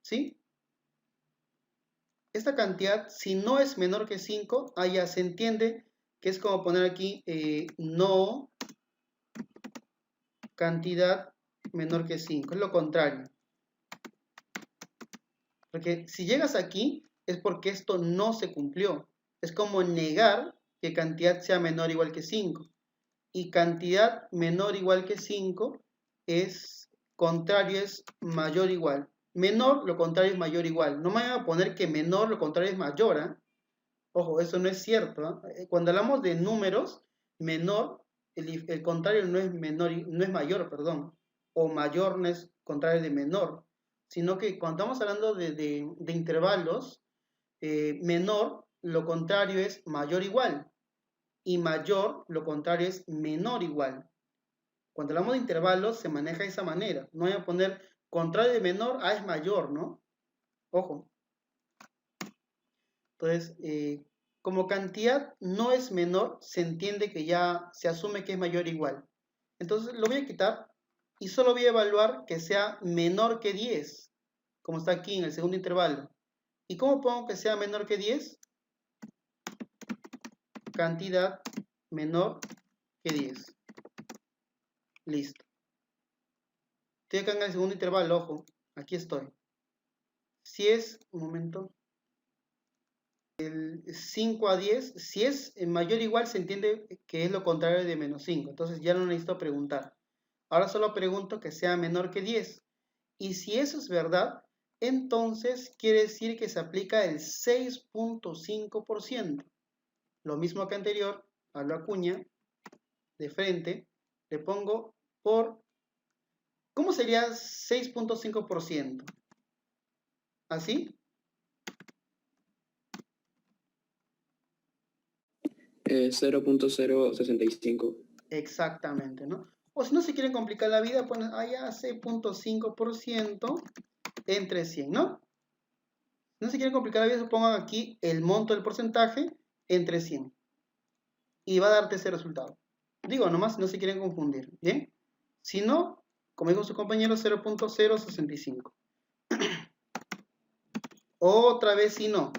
¿Sí? Esta cantidad, si no es menor que 5, ya se entiende que es como poner aquí no cantidad menor que 5, es lo contrario. Porque si llegas aquí es porque esto no se cumplió. Es como negar que cantidad sea menor o igual que 5. Y cantidad menor o igual que 5 es contrario, es mayor o igual. Menor, lo contrario es mayor o igual. No me voy a poner que menor, lo contrario es mayor. ¿Eh? Ojo, eso no es cierto. ¿Eh? Cuando hablamos de números, menor, el contrario no es menor, no es mayor, perdón. O mayor no es contrario de menor. Sino que cuando estamos hablando de intervalos, menor, lo contrario es mayor igual. Y mayor, lo contrario es menor igual. Cuando hablamos de intervalos, se maneja de esa manera. No voy a poner contrario de menor, es mayor, ¿no? Ojo. Entonces, como cantidad no es menor, se entiende que ya se asume que es mayor o igual. Entonces lo voy a quitar y solo voy a evaluar que sea menor que 10, como está aquí en el segundo intervalo. ¿Y cómo pongo que sea menor que 10? Cantidad menor que 10. Listo. Estoy acá en el segundo intervalo, ojo. Aquí estoy. Si es, un momento, el 5 a 10, si es mayor o igual, se entiende que es lo contrario de menos 5. Entonces ya no necesito preguntar. Ahora solo pregunto que sea menor que 10. Y si eso es verdad, entonces quiere decir que se aplica el 6.5%. Lo mismo que anterior, a la cuña, de frente, le pongo por... ¿Cómo sería 6.5%? ¿Así? 0.065. Exactamente, ¿no? O si no se quieren complicar la vida, ponen allá 6.5% entre 100, ¿no? Si no se quieren complicar la vida, pongan aquí el monto del porcentaje entre 100. Y va a darte ese resultado. Digo, nomás no se quieren confundir, ¿bien? Si no, como dijo su compañero, 0.065. Otra vez si no.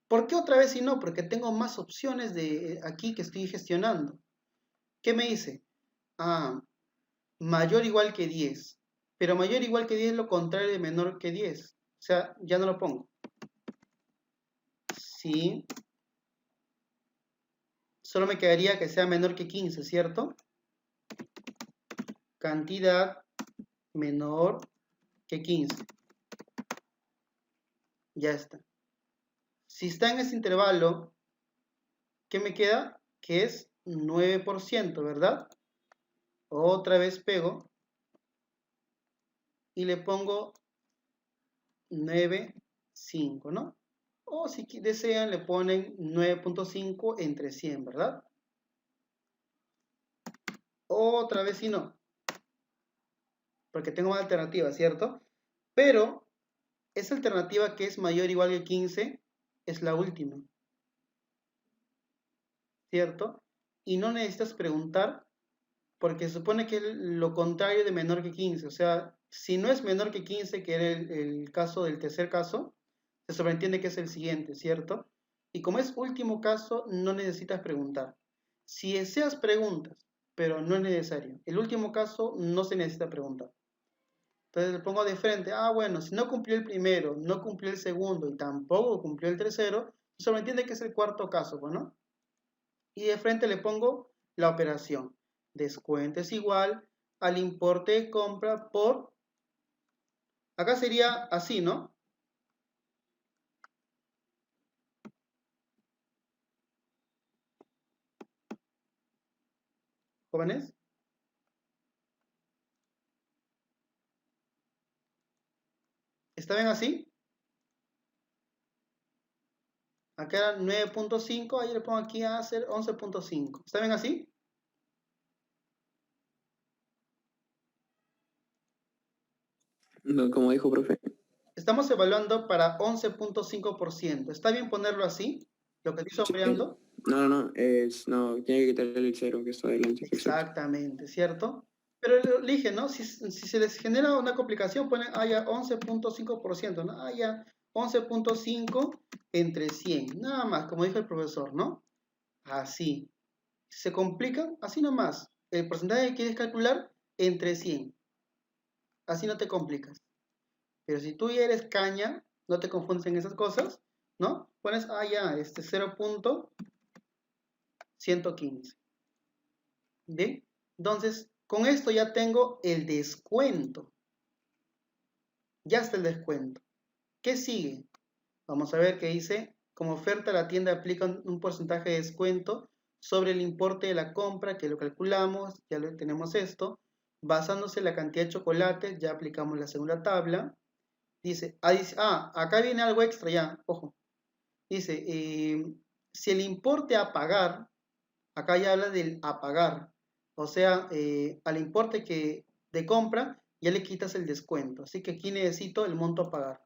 ¿Por qué otra vez si no? Porque tengo más opciones de aquí que estoy gestionando. ¿Qué me dice? Ah, mayor o igual que 10. Pero mayor o igual que 10 es lo contrario de menor que 10. O sea, ya no lo pongo. Sí. Solo me quedaría que sea menor que 15, ¿cierto? Cantidad menor que 15. Ya está. Si está en ese intervalo, ¿qué me queda? Que es 9%, ¿verdad? Otra vez pego y le pongo 9,5, ¿no? O si desean le ponen 9.5 entre 100, ¿verdad? Otra vez si no, porque tengo una alternativa, ¿cierto? Pero esa alternativa que es mayor o igual que 15 es la última, ¿cierto? Y no necesitas preguntar porque se supone que es lo contrario de menor que 15. O sea, si no es menor que 15, que era el caso del tercer caso, se sobreentiende que es el siguiente, ¿cierto? Y como es último caso, no necesitas preguntar. Si deseas preguntas, pero no es necesario. El último caso no se necesita preguntar. Entonces le pongo de frente, bueno, si no cumplió el primero, no cumplió el segundo y tampoco cumplió el tercero, se sobreentiende que es el cuarto caso, ¿no? Y de frente le pongo la operación. Descuento es igual al importe de compra por... Acá sería así, ¿no? Jóvenes. ¿Está bien así? Acá era 9.5, ahí le pongo aquí a hacer 11.5. ¿Está bien así? No, como dijo, profe. Estamos evaluando para 11.5%. ¿Está bien ponerlo así? Lo que estoy sombreando. No, tiene que quitarle el 0 que está adelante. Exactamente, ¿cierto? Pero le dije, ¿no? Si se les genera una complicación, ponen ya 11.5%, ¿no? Ya 11.5 entre 100, nada más, como dijo el profesor, ¿no? Así. ¿Se complican? Así nomás. El porcentaje que quieres calcular entre 100. Así no te complicas. Pero si tú ya eres caña, no te confundes en esas cosas, ¿no? Pones, ya, 0.115. ¿Bien? Entonces, con esto ya tengo el descuento. Ya está el descuento. ¿Qué sigue? Vamos a ver qué dice. Como oferta, la tienda aplica un porcentaje de descuento sobre el importe de la compra, que lo calculamos, ya lo tenemos esto. Basándose en la cantidad de chocolate, ya aplicamos la segunda tabla. Dice, acá viene algo extra ya, ojo. Dice, si el importe a pagar, acá ya habla del a pagar. O sea, al importe de compra ya le quitas el descuento. Así que aquí necesito el monto a pagar.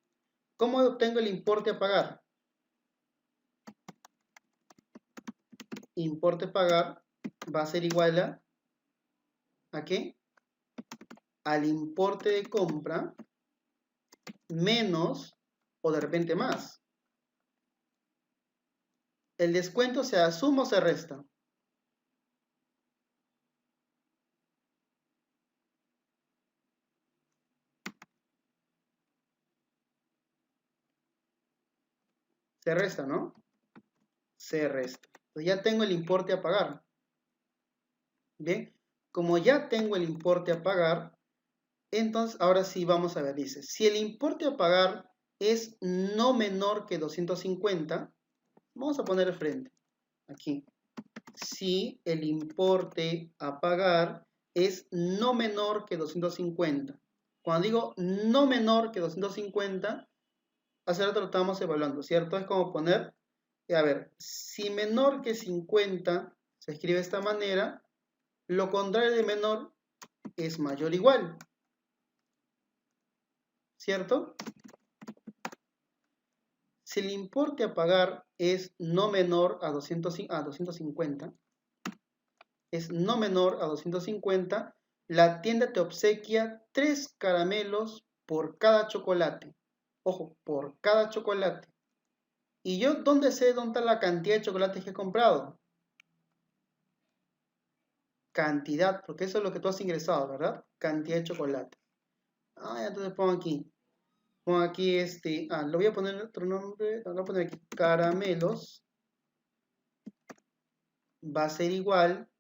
¿Cómo obtengo el importe a pagar? Importe a pagar va a ser igual ¿a qué? Al importe de compra menos o de repente más. ¿El descuento se suma o se resta? Se resta, ¿no? Se resta. Entonces ya tengo el importe a pagar. Bien, como ya tengo el importe a pagar, entonces ahora sí vamos a ver, dice, si el importe a pagar es no menor que 250, vamos a poner el frente, aquí. Si el importe a pagar es no menor que 250. Cuando digo no menor que 250, hace rato lo estábamos evaluando, ¿cierto? Es como poner, a ver, si menor que 50 se escribe de esta manera, lo contrario de menor es mayor o igual, ¿cierto? Si el importe a pagar es no menor a 250, es no menor a 250, la tienda te obsequia 3 caramelos por cada chocolate. Ojo, por cada chocolate. ¿Y yo dónde sé dónde está la cantidad de chocolates que he comprado? Cantidad, porque eso es lo que tú has ingresado, ¿verdad? Cantidad de chocolate. Entonces pongo aquí. Pongo aquí lo voy a poner otro nombre. Lo voy a poner aquí. Caramelos. Va a ser igual.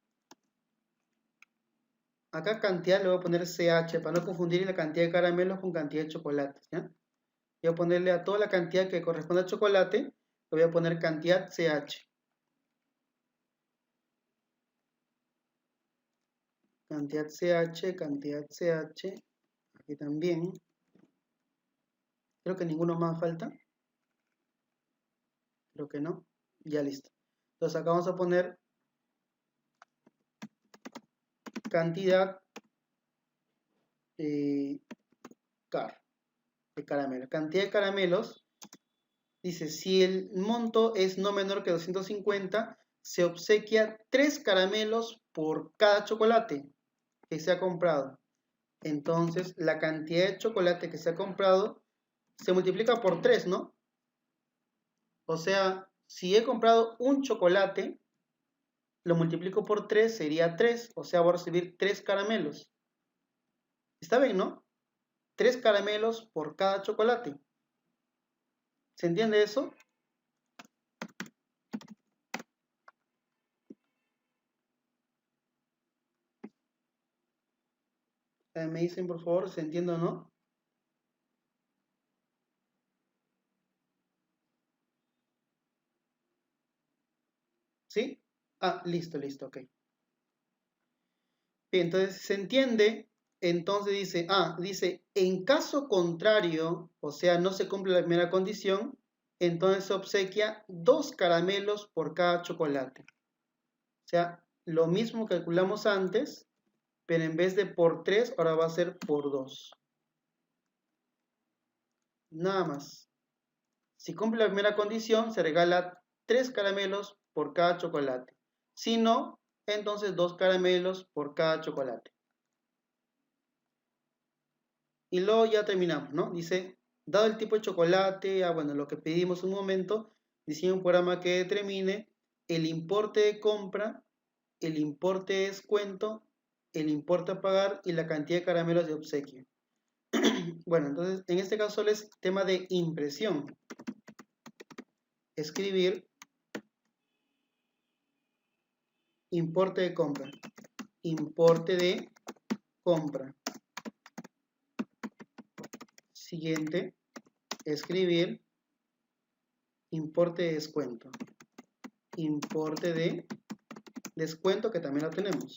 Acá cantidad le voy a poner CH para no confundir la cantidad de caramelos con cantidad de chocolates, ¿ya? Voy a ponerle a toda la cantidad que corresponde al chocolate, le voy a poner cantidad CH. Cantidad CH, aquí también. Creo que ninguno más falta. Creo que no. Ya listo. Entonces acá vamos a poner cantidad car de caramelo. Cantidad de caramelos. Dice, si el monto es no menor que 250, se obsequia 3 caramelos por cada chocolate que se ha comprado. Entonces, la cantidad de chocolate que se ha comprado se multiplica por 3, ¿no? O sea, si he comprado un chocolate, lo multiplico por 3, sería 3. O sea, voy a recibir 3 caramelos. ¿Está bien, no? 3 caramelos por cada chocolate. ¿Se entiende eso? Me dicen, por favor, ¿se entiende o no? ¿Sí? Listo, ok. Bien, entonces, ¿se entiende? Entonces dice, en caso contrario, o sea, no se cumple la primera condición, entonces se obsequia 2 caramelos por cada chocolate. O sea, lo mismo calculamos antes, pero en vez de por 3, ahora va a ser por 2. Nada más. Si cumple la primera condición, se regala 3 caramelos por cada chocolate. Si no, entonces 2 caramelos por cada chocolate. Y luego ya terminamos, ¿no? Dice, dado el tipo de chocolate, bueno, lo que pedimos un momento, diseña un programa que determine el importe de compra, el importe de descuento, el importe a pagar y la cantidad de caramelos de obsequio. Bueno, entonces, en este caso solo es tema de impresión. Escribir importe de compra. Importe de compra. Siguiente, escribir importe de descuento. Importe de descuento, que también lo tenemos.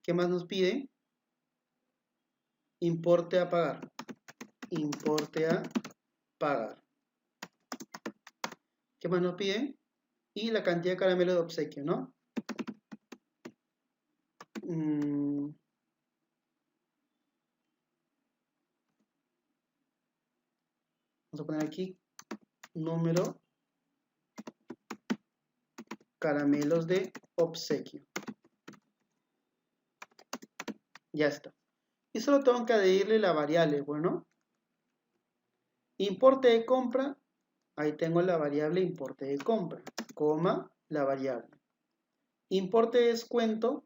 ¿Qué más nos pide? Importe a pagar. Importe a pagar. ¿Qué más nos pide? Y la cantidad de caramelo de obsequio, ¿no? Vamos a poner aquí número caramelos de obsequio. Ya está. Y solo tengo que añadirle la variable, bueno. Importe de compra, ahí tengo la variable importe de compra, coma, la variable. Importe de descuento,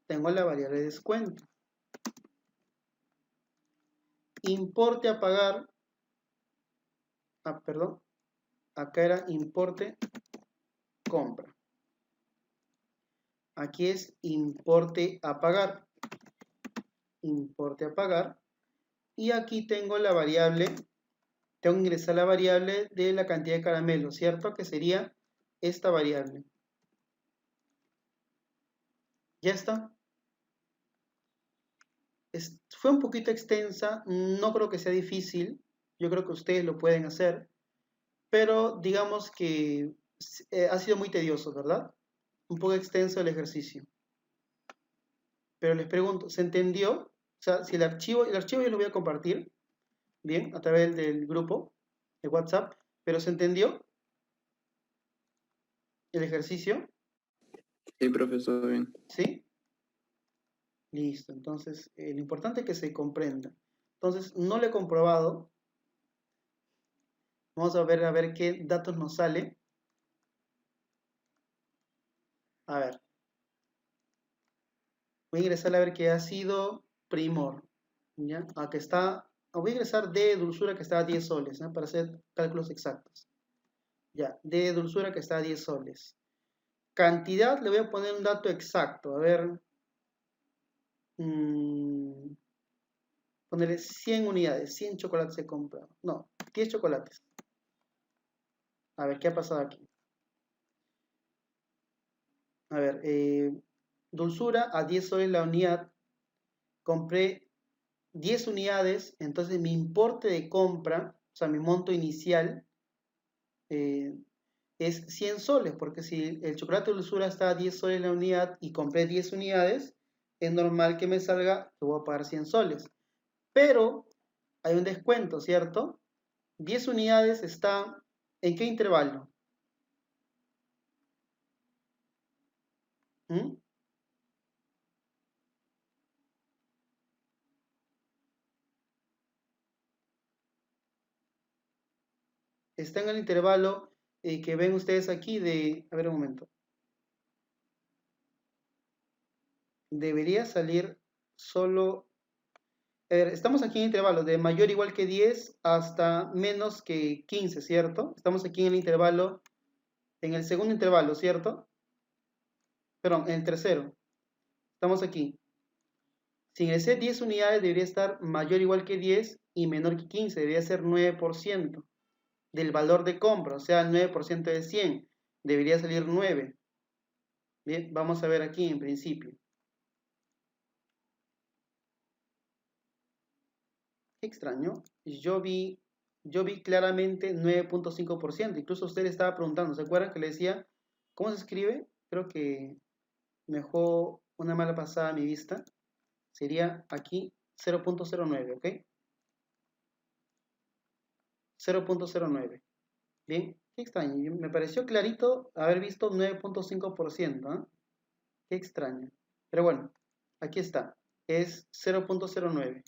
tengo la variable de descuento. Importe a pagar, perdón, acá era importe compra. Aquí es importe a pagar. Importe a pagar. Y aquí tengo la variable, tengo que ingresar la variable de la cantidad de caramelos, ¿cierto? Que sería esta variable. ¿Ya está? Fue un poquito extensa, no creo que sea difícil, yo creo que ustedes lo pueden hacer, pero digamos que ha sido muy tedioso, ¿verdad? Un poco extenso el ejercicio. Pero les pregunto, ¿se entendió? O sea, si el archivo yo lo voy a compartir, bien, a través del grupo de WhatsApp, pero ¿se entendió el ejercicio? Sí, profesor, bien. ¿Sí? Listo, entonces lo importante es que se comprenda. Entonces, no lo he comprobado. Vamos a ver qué datos nos sale. A ver. Voy a ingresar a ver qué ha sido primor. ¿Ya? Aquí está. Voy a ingresar de dulzura que está a 10 soles, ¿eh? Para hacer cálculos exactos. Ya, de dulzura que está a 10 soles. Cantidad, le voy a poner un dato exacto. A ver. Ponerle 100 unidades, 100 chocolates he comprado. No, 10 chocolates. A ver, ¿qué ha pasado aquí? A ver, dulzura a 10 soles la unidad. Compré 10 unidades, entonces mi importe de compra, o sea, mi monto inicial, es 100 soles, porque si el chocolate de dulzura está a 10 soles la unidad y compré 10 unidades, es normal que me salga que voy a pagar 100 soles. Pero hay un descuento, ¿cierto? 10 unidades está, ¿en qué intervalo? ¿Mm? Está en el intervalo que ven ustedes aquí de, a ver un momento, debería salir solo, a ver, estamos aquí en intervalo de mayor o igual que 10 hasta menos que 15, ¿cierto? Estamos aquí en el intervalo, en el segundo intervalo, ¿cierto? Perdón, en el tercero, estamos aquí. Si ingresé 10 unidades debería estar mayor o igual que 10 y menor que 15, debería ser 9% del valor de compra, o sea, el 9% de 100, debería salir 9. Bien, vamos a ver aquí en principio. Qué extraño, yo vi claramente 9.5%, incluso usted estaba preguntando, ¿se acuerdan que le decía cómo se escribe? Creo que me dejó una mala pasada a mi vista, sería aquí 0.09, ¿ok? 0.09. Bien, qué extraño, me pareció clarito haber visto 9.5%, ¿eh? Qué extraño, pero bueno, aquí está, es 0.09.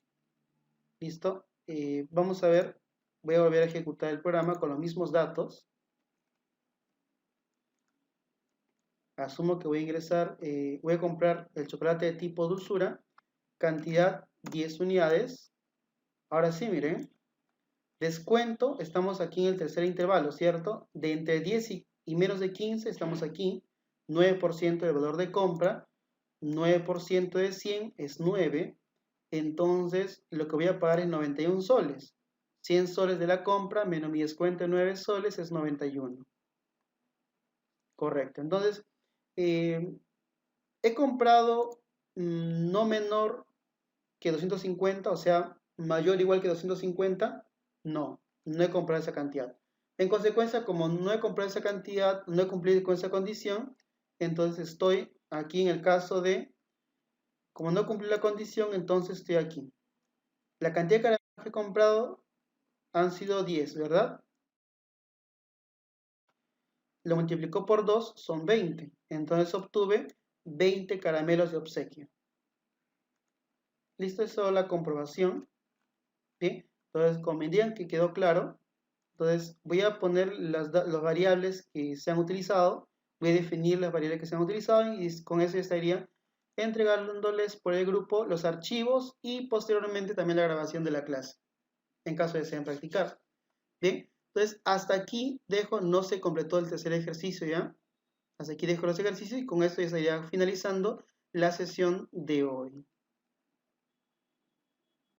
¿Listo? Vamos a ver, voy a volver a ejecutar el programa con los mismos datos. Asumo que voy a ingresar, voy a comprar el chocolate de tipo dulzura, cantidad 10 unidades. Ahora sí, miren, descuento, estamos aquí en el tercer intervalo, ¿cierto? De entre 10 y menos de 15 estamos aquí, 9% del valor de compra, 9% de 100 es 9, entonces lo que voy a pagar es 91 soles. 100 soles de la compra menos mi descuento de 9 soles es 91. Correcto. Entonces, he comprado no menor que 250, o sea, mayor o igual que 250. No he comprado esa cantidad. En consecuencia, como no he comprado esa cantidad, no he cumplido con esa condición, entonces estoy aquí en el caso de, como no cumplí la condición, entonces estoy aquí. La cantidad de caramelos que he comprado han sido 10, ¿verdad? Lo multiplicó por 2, son 20. Entonces obtuve 20 caramelos de obsequio. Listo, eso es la comprobación. ¿Bien? Entonces, como me digan que quedó claro, entonces voy a poner las variables que se han utilizado, voy a definir las variables que se han utilizado y con eso estaría entregándoles por el grupo los archivos y posteriormente también la grabación de la clase, en caso de desean practicar. Bien, Entonces, hasta aquí dejo, no se completó el tercer ejercicio ya. Hasta aquí dejo los ejercicios y con esto ya estaría finalizando la sesión de hoy.